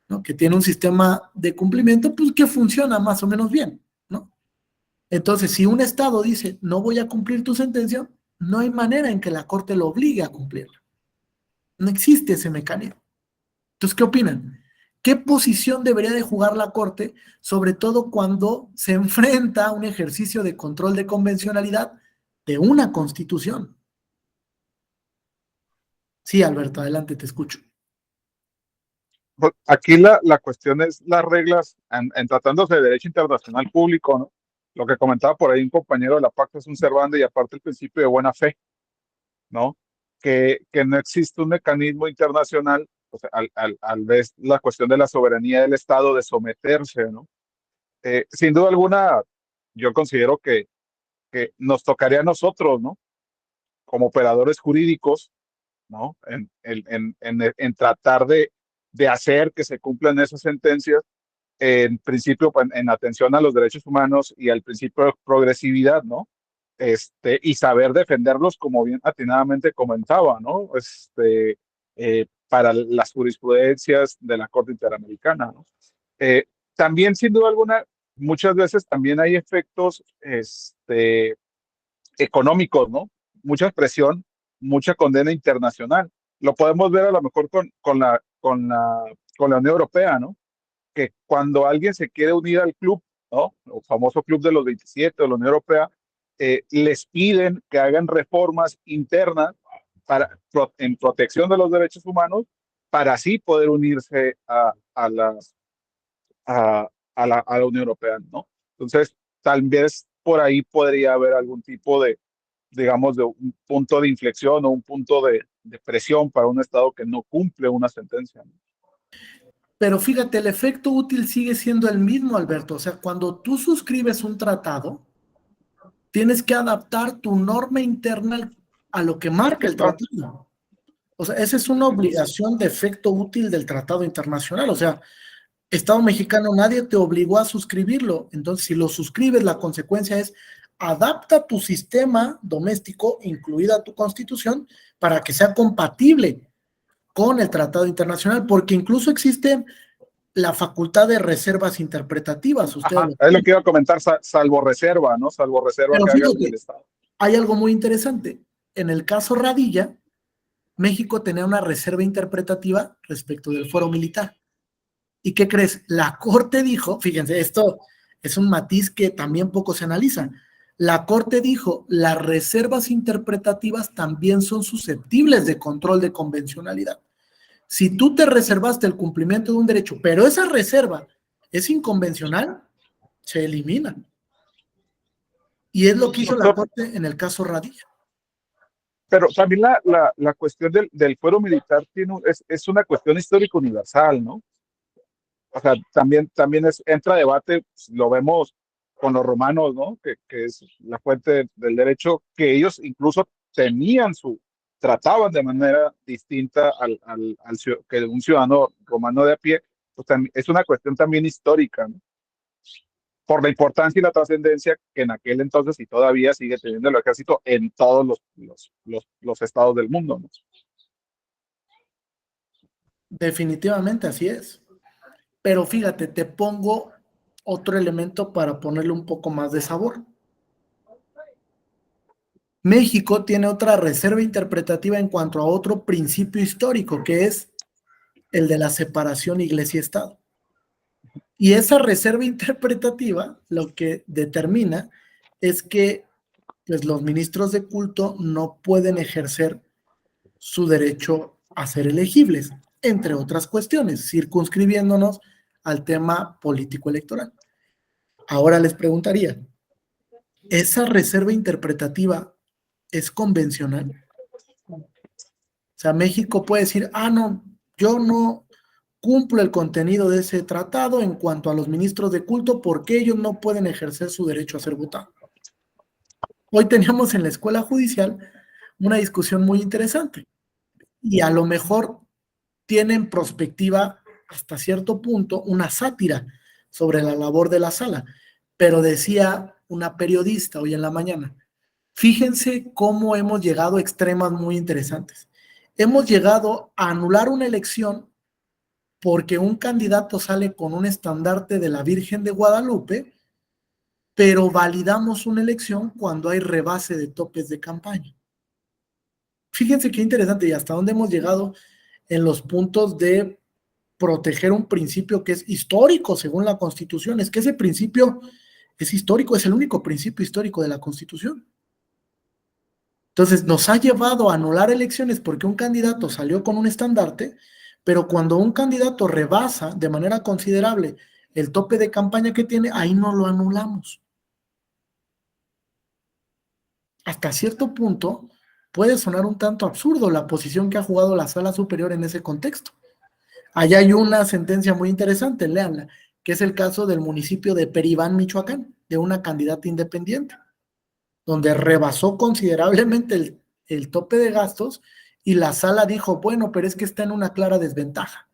¿no? Que tiene un sistema de cumplimiento pues, que funciona más o menos bien, ¿no? Entonces, si un Estado dice, no voy a cumplir tu sentencia, no hay manera en que la Corte lo obligue a cumplirla. No existe ese mecanismo. Entonces, ¿qué opinan? ¿Qué posición debería de jugar la Corte, sobre todo cuando se enfrenta a un ejercicio de control de convencionalidad de una constitución? Sí, Alberto, adelante, te escucho. Pues, aquí la cuestión es las reglas, en tratándose de derecho internacional público, ¿no? Lo que comentaba por ahí un compañero de la Pacta Sunt Servanda y aparte el principio de buena fe, ¿no? Que no existe un mecanismo internacional, o sea, al ver la cuestión de la soberanía del Estado de someterse, ¿no? Sin duda alguna, yo considero que nos tocaría a nosotros, ¿no? Como operadores jurídicos, ¿no? En tratar de hacer que se cumplan esas sentencias, en principio, en atención a los derechos humanos y al principio de progresividad, ¿no? y saber defenderlos, como bien atinadamente comentaba, ¿no? Para las jurisprudencias de la Corte Interamericana, ¿no? También, sin duda alguna, muchas veces también hay efectos económicos, ¿no? Mucha presión, mucha condena internacional. Lo podemos ver a lo mejor con la Unión Europea, ¿no? Que cuando alguien se quiere unir al club, ¿no? El famoso club de los 27 de la Unión Europea, les piden que hagan reformas internas en protección de los derechos humanos para así poder unirse a la Unión Europea, ¿no? Entonces, tal vez por ahí podría haber algún tipo de, digamos, de un punto de inflexión o un punto de presión para un Estado que no cumple una sentencia, ¿no? Pero fíjate, el efecto útil sigue siendo el mismo, Alberto. O sea, cuando tú suscribes un tratado, tienes que adaptar tu norma interna a lo que marca el tratado. O sea, esa es una obligación de efecto útil del tratado internacional. O sea, Estado mexicano, nadie te obligó a suscribirlo. Entonces, si lo suscribes, la consecuencia es adapta tu sistema doméstico, incluida tu constitución, para que sea compatible con el tratado internacional, porque incluso existe la facultad de reservas interpretativas. Es lo que iba a comentar, salvo reserva, ¿no? Salvo reserva. Pero que fíjate, haga el Estado. hay algo muy interesante. En el caso Radilla, México tenía una reserva interpretativa respecto del fuero militar. ¿Y qué crees? La Corte dijo, fíjense, esto es un matiz que también poco se analiza. La Corte dijo, las reservas interpretativas también son susceptibles de control de convencionalidad. Si tú te reservaste el cumplimiento de un derecho, pero esa reserva es inconvencional, se elimina. Y es lo que hizo la Corte en el caso Radilla. Pero también la cuestión del fuero militar es una cuestión histórica universal, ¿no? O sea, también entra a debate, pues, lo vemos con los romanos, ¿no? Que es la fuente del derecho, que ellos incluso trataban de manera distinta que un ciudadano romano de a pie. Pues es una cuestión también histórica, ¿no? Por la importancia y la trascendencia que en aquel entonces y todavía sigue teniendo el ejército en todos los estados del mundo, ¿no? Definitivamente así es. Pero fíjate, te pongo otro elemento para ponerle un poco más de sabor. México tiene otra reserva interpretativa en cuanto a otro principio histórico, que es el de la separación iglesia-estado. Y esa reserva interpretativa lo que determina es que pues, los ministros de culto no pueden ejercer su derecho a ser elegibles, entre otras cuestiones, circunscribiéndonos al tema político electoral. Ahora les preguntaría, ¿esa reserva interpretativa es convencional? O sea, México puede decir, no, yo no cumplo el contenido de ese tratado en cuanto a los ministros de culto porque ellos no pueden ejercer su derecho a ser votados. Hoy teníamos en la escuela judicial una discusión muy interesante y a lo mejor tiene en perspectiva hasta cierto punto una sátira sobre la labor de la sala, pero decía una periodista hoy en la mañana, fíjense cómo hemos llegado a extremas muy interesantes. Hemos llegado a anular una elección porque un candidato sale con un estandarte de la Virgen de Guadalupe, pero validamos una elección cuando hay rebase de topes de campaña. Fíjense qué interesante y hasta dónde hemos llegado en los puntos de proteger un principio que es histórico según la Constitución. Es que ese principio es histórico, es el único principio histórico de la Constitución. Entonces nos ha llevado a anular elecciones porque un candidato salió con un estandarte, pero cuando un candidato rebasa de manera considerable el tope de campaña que tiene, ahí no lo anulamos. Hasta cierto punto puede sonar un tanto absurdo la posición que ha jugado la Sala Superior en ese contexto. Allá hay una sentencia muy interesante, léanla, que es el caso del municipio de Peribán, Michoacán, de una candidata independiente, donde rebasó considerablemente el tope de gastos y la sala dijo, bueno, pero es que está en una clara desventaja,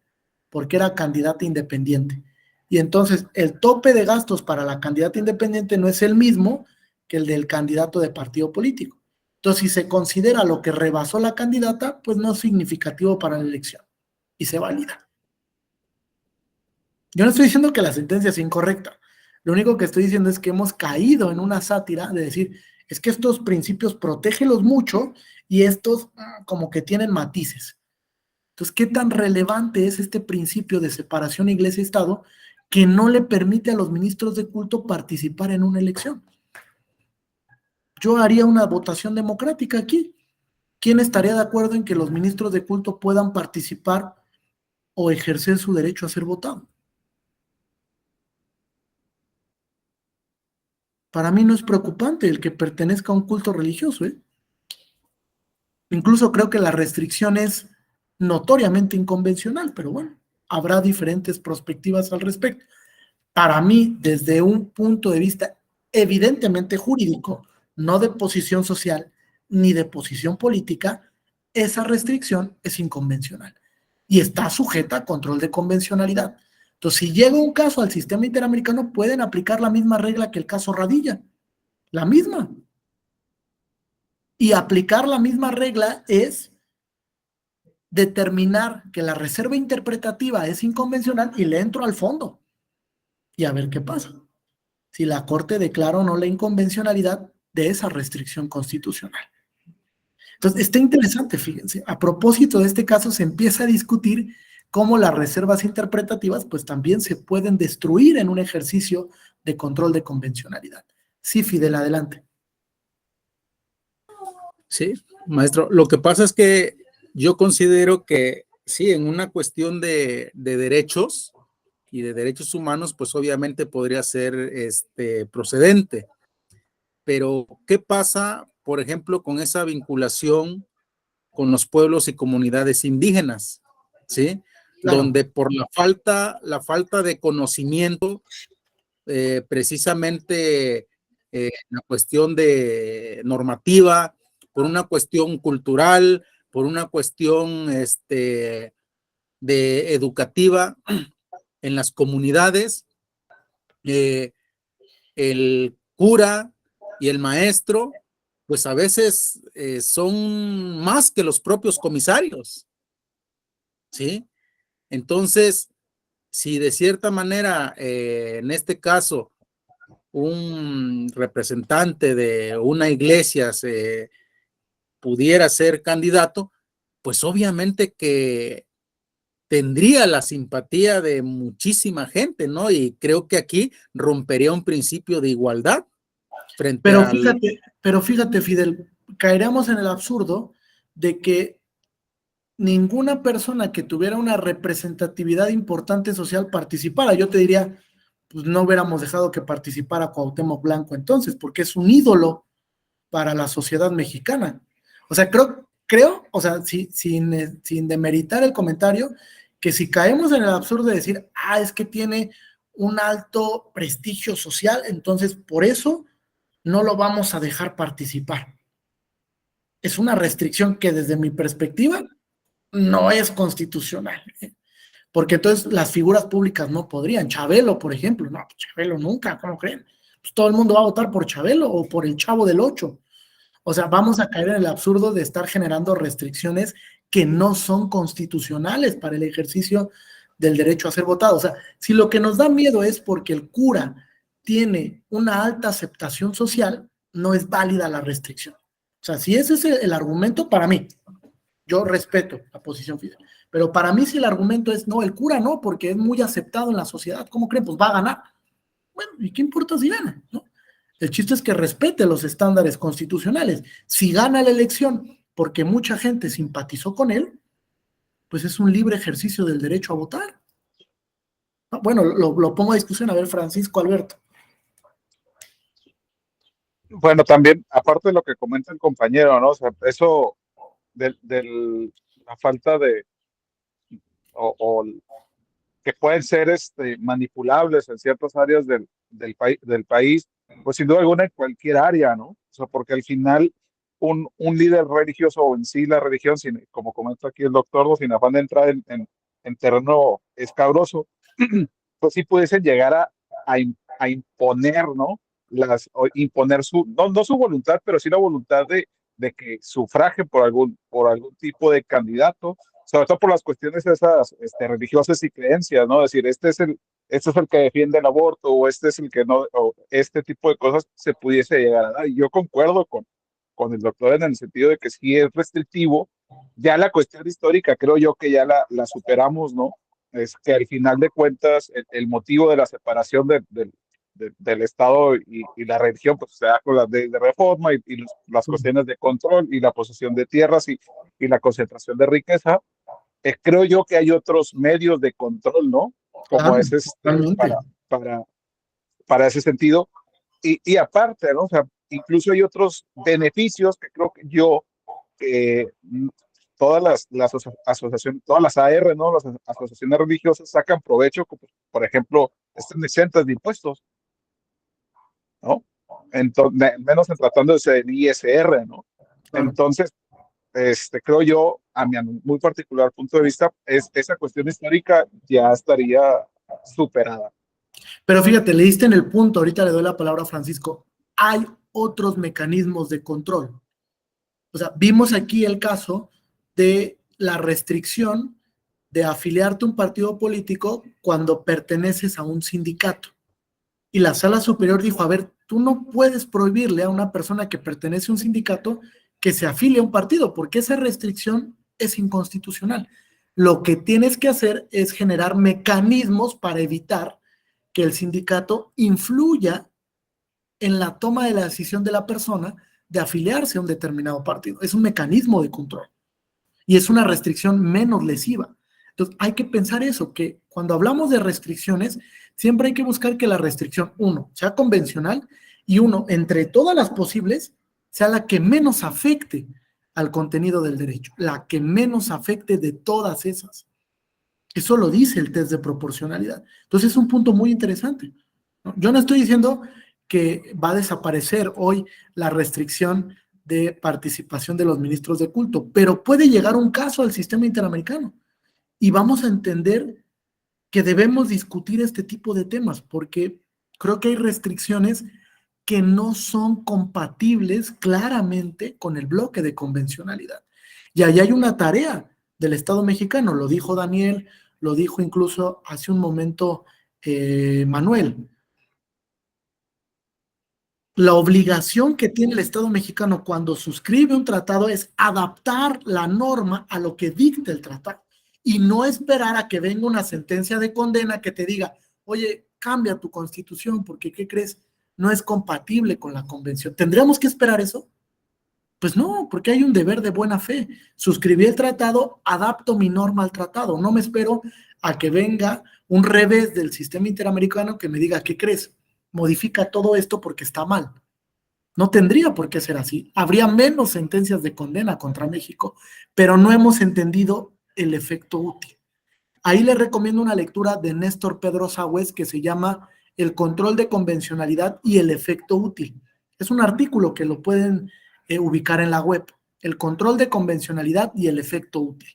porque era candidata independiente. Y entonces el tope de gastos para la candidata independiente no es el mismo que el del candidato de partido político. Entonces, si se considera lo que rebasó la candidata, pues no es significativo para la elección y se valida. Yo no estoy diciendo que la sentencia sea incorrecta. Lo único que estoy diciendo es que hemos caído en una sátira de decir, es que estos principios protégelos mucho y estos como que tienen matices. Entonces, ¿qué tan relevante es este principio de separación iglesia-estado que no le permite a los ministros de culto participar en una elección? Yo haría una votación democrática aquí. ¿Quién estaría de acuerdo en que los ministros de culto puedan participar o ejercer su derecho a ser votado? Para mí no es preocupante el que pertenezca a un culto religioso, ¿eh? Incluso creo que la restricción es notoriamente inconvencional, pero bueno, habrá diferentes perspectivas al respecto. Para mí, desde un punto de vista evidentemente jurídico, no de posición social ni de posición política, esa restricción es inconvencional y está sujeta a control de convencionalidad. Entonces, si llega un caso al sistema interamericano, pueden aplicar la misma regla que el caso Radilla, la misma. Y aplicar la misma regla es determinar que la reserva interpretativa es inconvencional y le entro al fondo y a ver qué pasa. Si la Corte declara o no la inconvencionalidad de esa restricción constitucional. Entonces, está interesante, fíjense, a propósito de este caso se empieza a discutir cómo las reservas interpretativas pues también se pueden destruir en un ejercicio de control de convencionalidad. Sí, Fidel, adelante. Sí, maestro, lo que pasa es que yo considero que sí, en una cuestión de derechos y de derechos humanos, pues obviamente podría ser procedente. Pero, ¿qué pasa, por ejemplo, con esa vinculación con los pueblos y comunidades indígenas? ¿Sí? Claro. Donde por la falta de conocimiento, precisamente la cuestión de normativa, por una cuestión cultural, por una cuestión de educativa en las comunidades, el cura y el maestro, pues a veces son más que los propios comisarios, ¿sí? Entonces, si de cierta manera, en este caso, un representante de una iglesia pudiera ser candidato, pues obviamente que tendría la simpatía de muchísima gente, ¿no? Y creo que aquí rompería un principio de igualdad frente Pero fíjate, Fidel, caeríamos en el absurdo de que ninguna persona que tuviera una representatividad importante social participara. Yo te diría, pues no hubiéramos dejado que participara Cuauhtémoc Blanco entonces, porque es un ídolo para la sociedad mexicana. O sea, creo, o sea, sin demeritar el comentario, que si caemos en el absurdo de decir, es que tiene un alto prestigio social, entonces por eso no lo vamos a dejar participar. Es una restricción que desde mi perspectiva no es constitucional, ¿eh? Porque entonces las figuras públicas no podrían. Chabelo, por ejemplo, no, Chabelo nunca, ¿cómo creen? Pues todo el mundo va a votar por Chabelo o por el Chavo del Ocho. O sea, vamos a caer en el absurdo de estar generando restricciones que no son constitucionales para el ejercicio del derecho a ser votado. O sea, si lo que nos da miedo es porque el cura tiene una alta aceptación social, no es válida la restricción. O sea, si ese es el argumento, para mí, yo respeto la posición Fidel, pero para mí si el argumento es, no, el cura no, porque es muy aceptado en la sociedad, ¿cómo creen? Pues va a ganar. Bueno, ¿y qué importa si gana? ¿No? El chiste es que respete los estándares constitucionales. Si gana la elección porque mucha gente simpatizó con él, pues es un libre ejercicio del derecho a votar. Bueno, lo pongo a discusión. A ver, Francisco Alberto. Bueno, también, aparte de lo que comenta el compañero, ¿no? O sea, eso de la falta de, o que pueden ser manipulables en ciertas áreas del país, pues sin duda alguna en cualquier área, ¿no? O sea, porque al final un líder religioso o en sí la religión, como comenta aquí el doctor, sin afán de entrar en terreno escabroso, pues sí pudiesen llegar a imponer, ¿no? imponer no su voluntad, pero sí la voluntad de que sufraje por algún tipo de candidato, sobre todo por las cuestiones esas religiosas y creencias, ¿no? Es decir, este es el que defiende el aborto, o este es el que no, o este tipo de cosas se pudiese llegar a dar. Y yo concuerdo con el doctor en el sentido de que sí es restrictivo. Ya la cuestión histórica creo yo que ya la superamos, ¿no? Es que al final de cuentas el motivo de la separación del Estado y la religión pues se da con las de reforma y las cuestiones de control y la posesión de tierras y la concentración de riqueza. Creo yo que hay otros medios de control, ¿no? Como Claro, ese totalmente. para ese sentido. Y aparte, ¿no? O sea, incluso hay otros beneficios que creo que todas las asociaciones, todas las AR, ¿no? Las asociaciones religiosas sacan provecho, como, por ejemplo, están exentas de impuestos, ¿no? Entonces, menos en tratándose del ISR, ¿no? Claro. Entonces, creo yo, a mi muy particular punto de vista, esa cuestión histórica ya estaría superada. Pero fíjate, le diste en el punto, ahorita le doy la palabra a Francisco, hay otros mecanismos de control. O sea, vimos aquí el caso de la restricción de afiliarte a un partido político cuando perteneces a un sindicato. Y la Sala Superior dijo, a ver, tú no puedes prohibirle a una persona que pertenece a un sindicato que se afilie a un partido, porque esa restricción es inconstitucional. Lo que tienes que hacer es generar mecanismos para evitar que el sindicato influya en la toma de la decisión de la persona de afiliarse a un determinado partido. Es un mecanismo de control y es una restricción menos lesiva. Entonces, hay que pensar eso, que cuando hablamos de restricciones, siempre hay que buscar que la restricción, uno, sea convencional y uno, entre todas las posibles, sea la que menos afecte al contenido del derecho, la que menos afecte de todas esas. Eso lo dice el test de proporcionalidad. Entonces, es un punto muy interesante, ¿no? Yo no estoy diciendo que va a desaparecer hoy la restricción de participación de los ministros de culto, pero puede llegar un caso al sistema interamericano y vamos a entender que debemos discutir este tipo de temas porque creo que hay restricciones que no son compatibles claramente con el bloque de convencionalidad. Y ahí hay una tarea del Estado mexicano, lo dijo Daniel, lo dijo incluso hace un momento Manuel. La obligación que tiene el Estado mexicano cuando suscribe un tratado es adaptar la norma a lo que dicta el tratado y no esperar a que venga una sentencia de condena que te diga, oye, cambia tu constitución porque, ¿qué crees? No es compatible con la convención. ¿Tendríamos que esperar eso? Pues no, porque hay un deber de buena fe. Suscribí el tratado, adapto mi norma al tratado. No me espero a que venga un revés del sistema interamericano que me diga, ¿qué crees? Modifica todo esto porque está mal. No tendría por qué ser así. Habría menos sentencias de condena contra México, pero no hemos entendido el efecto útil. Ahí les recomiendo una lectura de Néstor Pedro Sagüez que se llama El control de convencionalidad y el efecto útil. Es un artículo que lo pueden ubicar en la web. El control de convencionalidad y el efecto útil.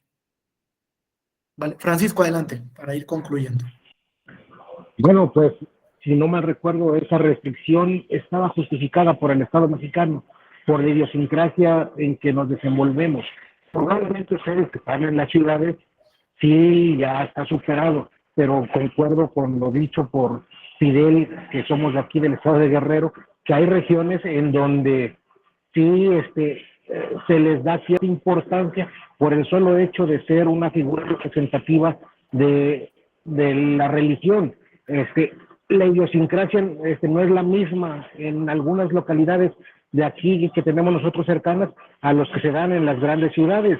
Vale, Francisco, adelante, para ir concluyendo. Bueno, pues, si no mal recuerdo, esa restricción estaba justificada por el Estado mexicano, por la idiosincrasia en que nos desenvolvemos. Probablemente ustedes que están en las ciudades, sí, ya está superado, pero concuerdo con lo dicho por Fidel, que somos de aquí del estado de Guerrero, que hay regiones en donde sí se les da cierta importancia por el solo hecho de ser una figura representativa de la religión. La idiosincrasia no es la misma en algunas localidades de aquí que tenemos nosotros cercanas a los que se dan en las grandes ciudades.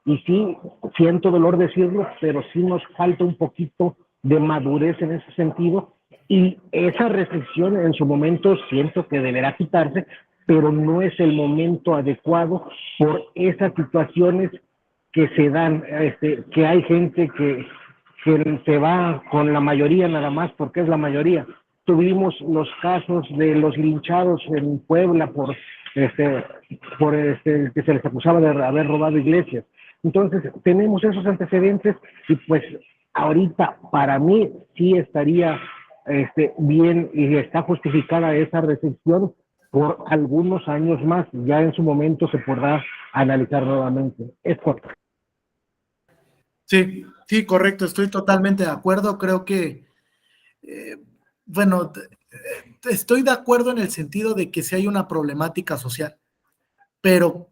Y sí, siento dolor decirlo, pero sí nos falta un poquito de madurez en ese sentido. Y esa restricción en su momento siento que deberá quitarse, pero no es el momento adecuado por esas situaciones que se dan, que hay gente que se va con la mayoría nada más porque es la mayoría. Tuvimos los casos de los linchados en Puebla por que se les acusaba de haber robado iglesias. Entonces, tenemos esos antecedentes y pues ahorita para mí sí estaría bien y está justificada esa restricción por algunos años más. Ya en su momento se podrá analizar nuevamente. Es correcto. Sí, sí, correcto, estoy totalmente de acuerdo. Creo que, bueno, estoy de acuerdo en el sentido de que sí hay una problemática social, pero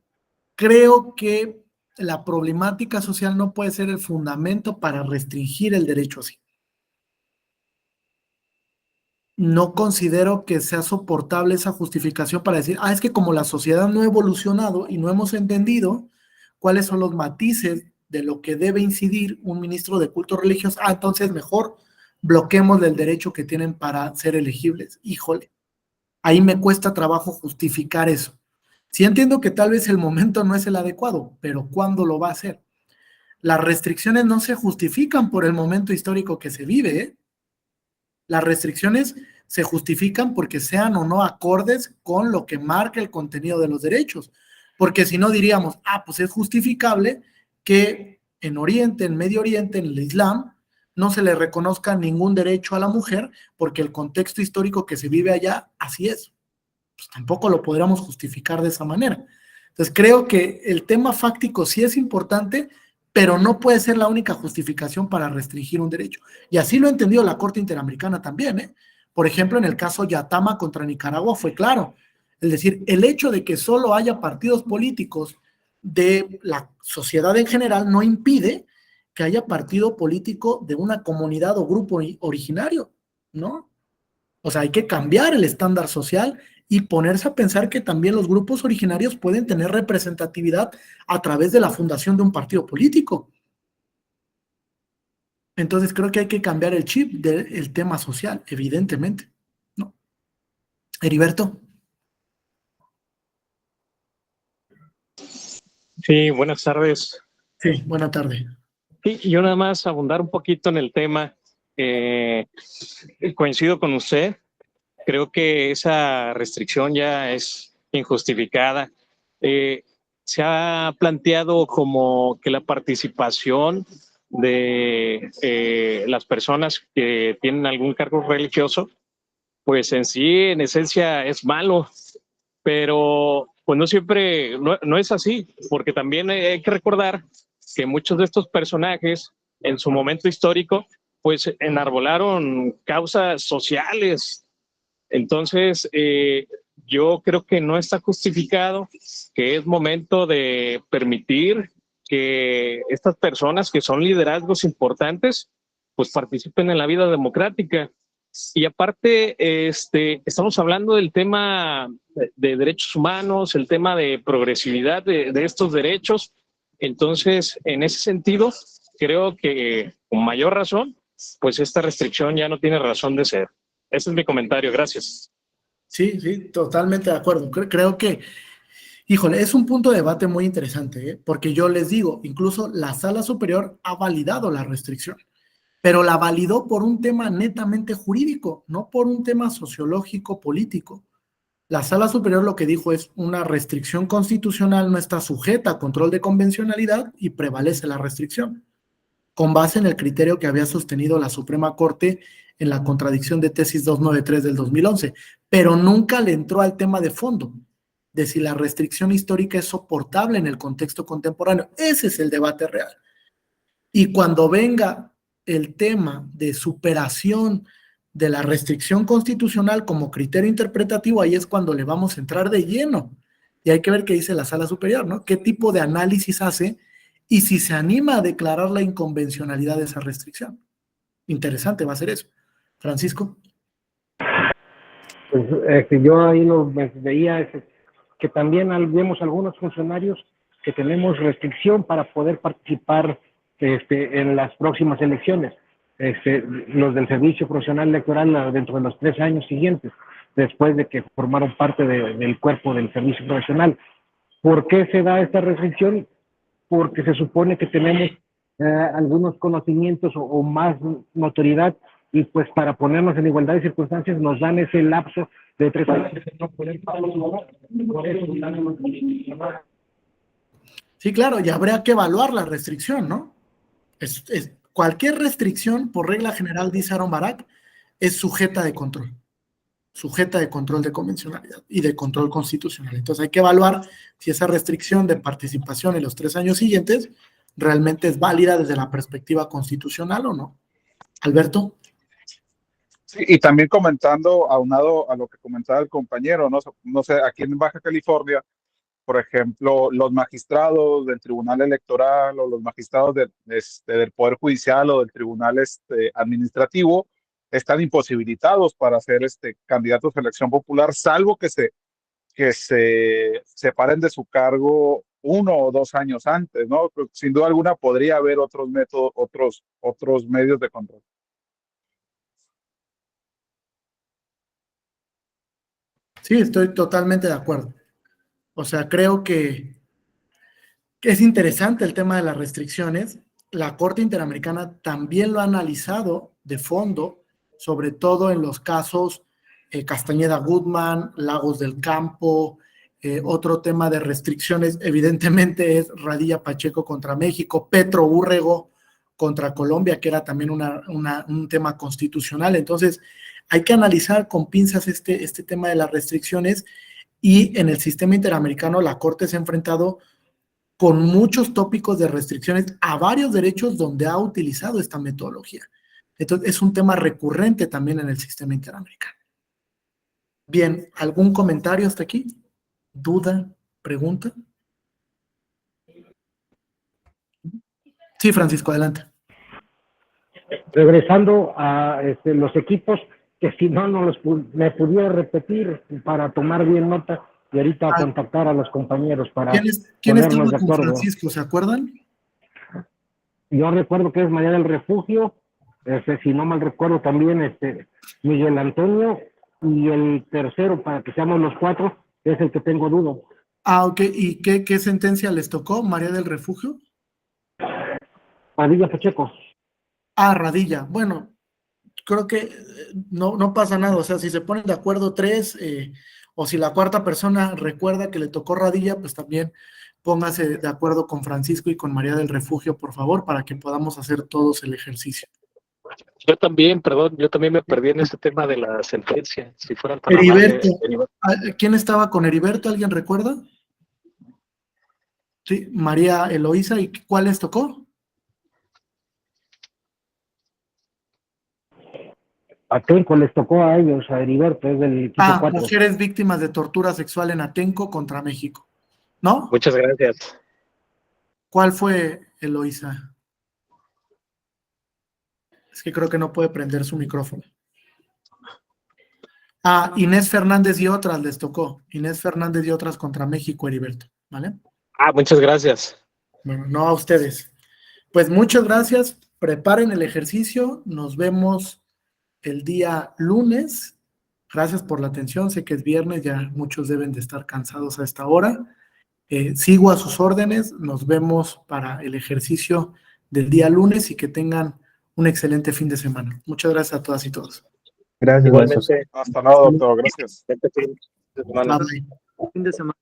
creo que la problemática social no puede ser el fundamento para restringir el derecho así. No considero que sea soportable esa justificación para decir, es que como la sociedad no ha evolucionado y no hemos entendido cuáles son los matices de lo que debe incidir un ministro de culto religioso, entonces mejor bloqueemos el derecho que tienen para ser elegibles. Híjole, ahí me cuesta trabajo justificar eso. Sí entiendo que tal vez el momento no es el adecuado, pero ¿cuándo lo va a hacer? Las restricciones no se justifican por el momento histórico que se vive, ¿eh? Las restricciones se justifican porque sean o no acordes con lo que marca el contenido de los derechos. Porque si no diríamos, pues es justificable que en Oriente, en Medio Oriente, en el Islam, no se le reconozca ningún derecho a la mujer porque el contexto histórico que se vive allá, así es. Pues tampoco lo podríamos justificar de esa manera. Entonces creo que el tema fáctico sí es importante, pero no puede ser la única justificación para restringir un derecho. Y así lo ha entendido la Corte Interamericana también, ¿eh? Por ejemplo, en el caso Yatama contra Nicaragua fue claro. Es decir, el hecho de que solo haya partidos políticos de la sociedad en general no impide que haya partido político de una comunidad o grupo originario, ¿no? O sea, hay que cambiar el estándar social y ponerse a pensar que también los grupos originarios pueden tener representatividad a través de la fundación de un partido político. Entonces creo que hay que cambiar el chip del tema social, evidentemente, ¿no? Heriberto. Sí, buenas tardes. Sí, buena tarde. Sí, yo nada más abundar un poquito en el tema. Coincido con usted. Creo que esa restricción ya es injustificada. Se ha planteado como que la participación de las personas que tienen algún cargo religioso, pues en sí, en esencia, es malo, pero pues no siempre, no es así, porque también hay que recordar que muchos de estos personajes en su momento histórico pues enarbolaron causas sociales. Entonces yo creo que no está justificado, que es momento de permitir que estas personas que son liderazgos importantes pues participen en la vida democrática. Y aparte, estamos hablando del tema de derechos humanos, el tema de progresividad de estos derechos. Entonces, en ese sentido, creo que con mayor razón, pues esta restricción ya no tiene razón de ser. Ese es mi comentario. Gracias. Sí, sí, totalmente de acuerdo. Creo que, híjole, es un punto de debate muy interesante, ¿eh? Porque yo les digo, incluso la Sala Superior ha validado la restricción, pero la validó por un tema netamente jurídico, no por un tema sociológico, político. La Sala Superior lo que dijo es una restricción constitucional no está sujeta a control de convencionalidad y prevalece la restricción, con base en el criterio que había sostenido la Suprema Corte en la contradicción de tesis 293 del 2011, pero nunca le entró al tema de fondo, de si la restricción histórica es soportable en el contexto contemporáneo. Ese es el debate real. Y cuando venga el tema de superación de la restricción constitucional como criterio interpretativo, ahí es cuando le vamos a entrar de lleno. Y hay que ver qué dice la Sala Superior, ¿no? ¿Qué tipo de análisis hace y si se anima a declarar la inconvencionalidad de esa restricción? Interesante va a ser eso. Francisco. Pues yo ahí lo veía que también vemos algunos funcionarios que tenemos restricción para poder participar en las próximas elecciones. Los del Servicio Profesional Electoral dentro de los 3 años siguientes, después de que formaron parte del cuerpo del Servicio Profesional. ¿Por qué se da esta restricción? Porque se supone que tenemos algunos conocimientos o más notoriedad, y pues para ponernos en igualdad de circunstancias nos dan ese lapso de 3 años de no poder participar. Por eso sí, claro, y habría que evaluar la restricción, ¿no? Cualquier restricción, por regla general, dice Aaron Barak, es sujeta de control de convencionalidad y de control constitucional. Entonces hay que evaluar si esa restricción de participación en los 3 años siguientes realmente es válida desde la perspectiva constitucional o no. Alberto. Sí, y también comentando, aunado a lo que comentaba el compañero, no sé, aquí en Baja California, por ejemplo, los magistrados del Tribunal Electoral o los magistrados del Poder Judicial o del Tribunal Administrativo están imposibilitados para ser candidatos a elección popular, salvo que se separen de su cargo 1 o 2 años antes, ¿no? Sin duda alguna podría haber otros métodos, otros medios de control. Sí, estoy totalmente de acuerdo. O sea, creo que es interesante el tema de las restricciones. La Corte Interamericana también lo ha analizado de fondo, sobre todo en los casos Castañeda Goodman, Lagos del Campo. Otro tema de restricciones, evidentemente, es Radilla Pacheco contra México, Petro Búrrego contra Colombia, que era también un tema constitucional. Entonces, hay que analizar con pinzas este tema de las restricciones, y en el sistema interamericano la Corte se ha enfrentado con muchos tópicos de restricciones a varios derechos donde ha utilizado esta metodología. Entonces, es un tema recurrente también en el sistema interamericano. Bien, ¿algún comentario hasta aquí? ¿Duda? ¿Pregunta? Sí, Francisco, adelante. Regresando a los equipos, que si no, me pudiera repetir para tomar bien nota y ahorita contactar a los compañeros para ¿Quién estaba ponernos de con acuerdo. Francisco? ¿Se acuerdan? Yo recuerdo que es María del Refugio, si no mal recuerdo también Miguel Antonio, y el tercero, para que seamos los 4, es el que tengo duda. Ah, ok. ¿Y qué sentencia les tocó? ¿María del Refugio? Radilla Pacheco. Ah, Radilla. Bueno, creo que no pasa nada. O sea, si se ponen de acuerdo 3, o si la 4ª persona recuerda que le tocó Radilla, pues también póngase de acuerdo con Francisco y con María del Refugio, por favor, para que podamos hacer todos el ejercicio. Yo también me perdí en este tema de la sentencia. Si fueran tan Heriberto. amables, ¿Quién estaba con Heriberto? ¿Alguien recuerda? Sí, María Eloísa. ¿Y cuál les tocó? Atenco les tocó a ellos, a Heriberto, es del equipo 4. Mujeres víctimas de tortura sexual en Atenco contra México. ¿No? Muchas gracias. ¿Cuál fue, Eloísa? Es que creo que no puede prender su micrófono. Inés Fernández y otras les tocó. Inés Fernández y otras contra México, Heriberto. ¿Vale? Muchas gracias. Bueno, no a ustedes. Pues muchas gracias. Preparen el ejercicio. Nos vemos el día lunes. Gracias por la atención. Sé que es viernes, ya muchos deben de estar cansados a esta hora. Sigo a sus órdenes. Nos vemos para el ejercicio del día lunes y que tengan un excelente fin de semana. Muchas gracias a todas y todos. Gracias, maestro. Hasta luego, doctor. Gracias. Bye, bye. Fin de semana.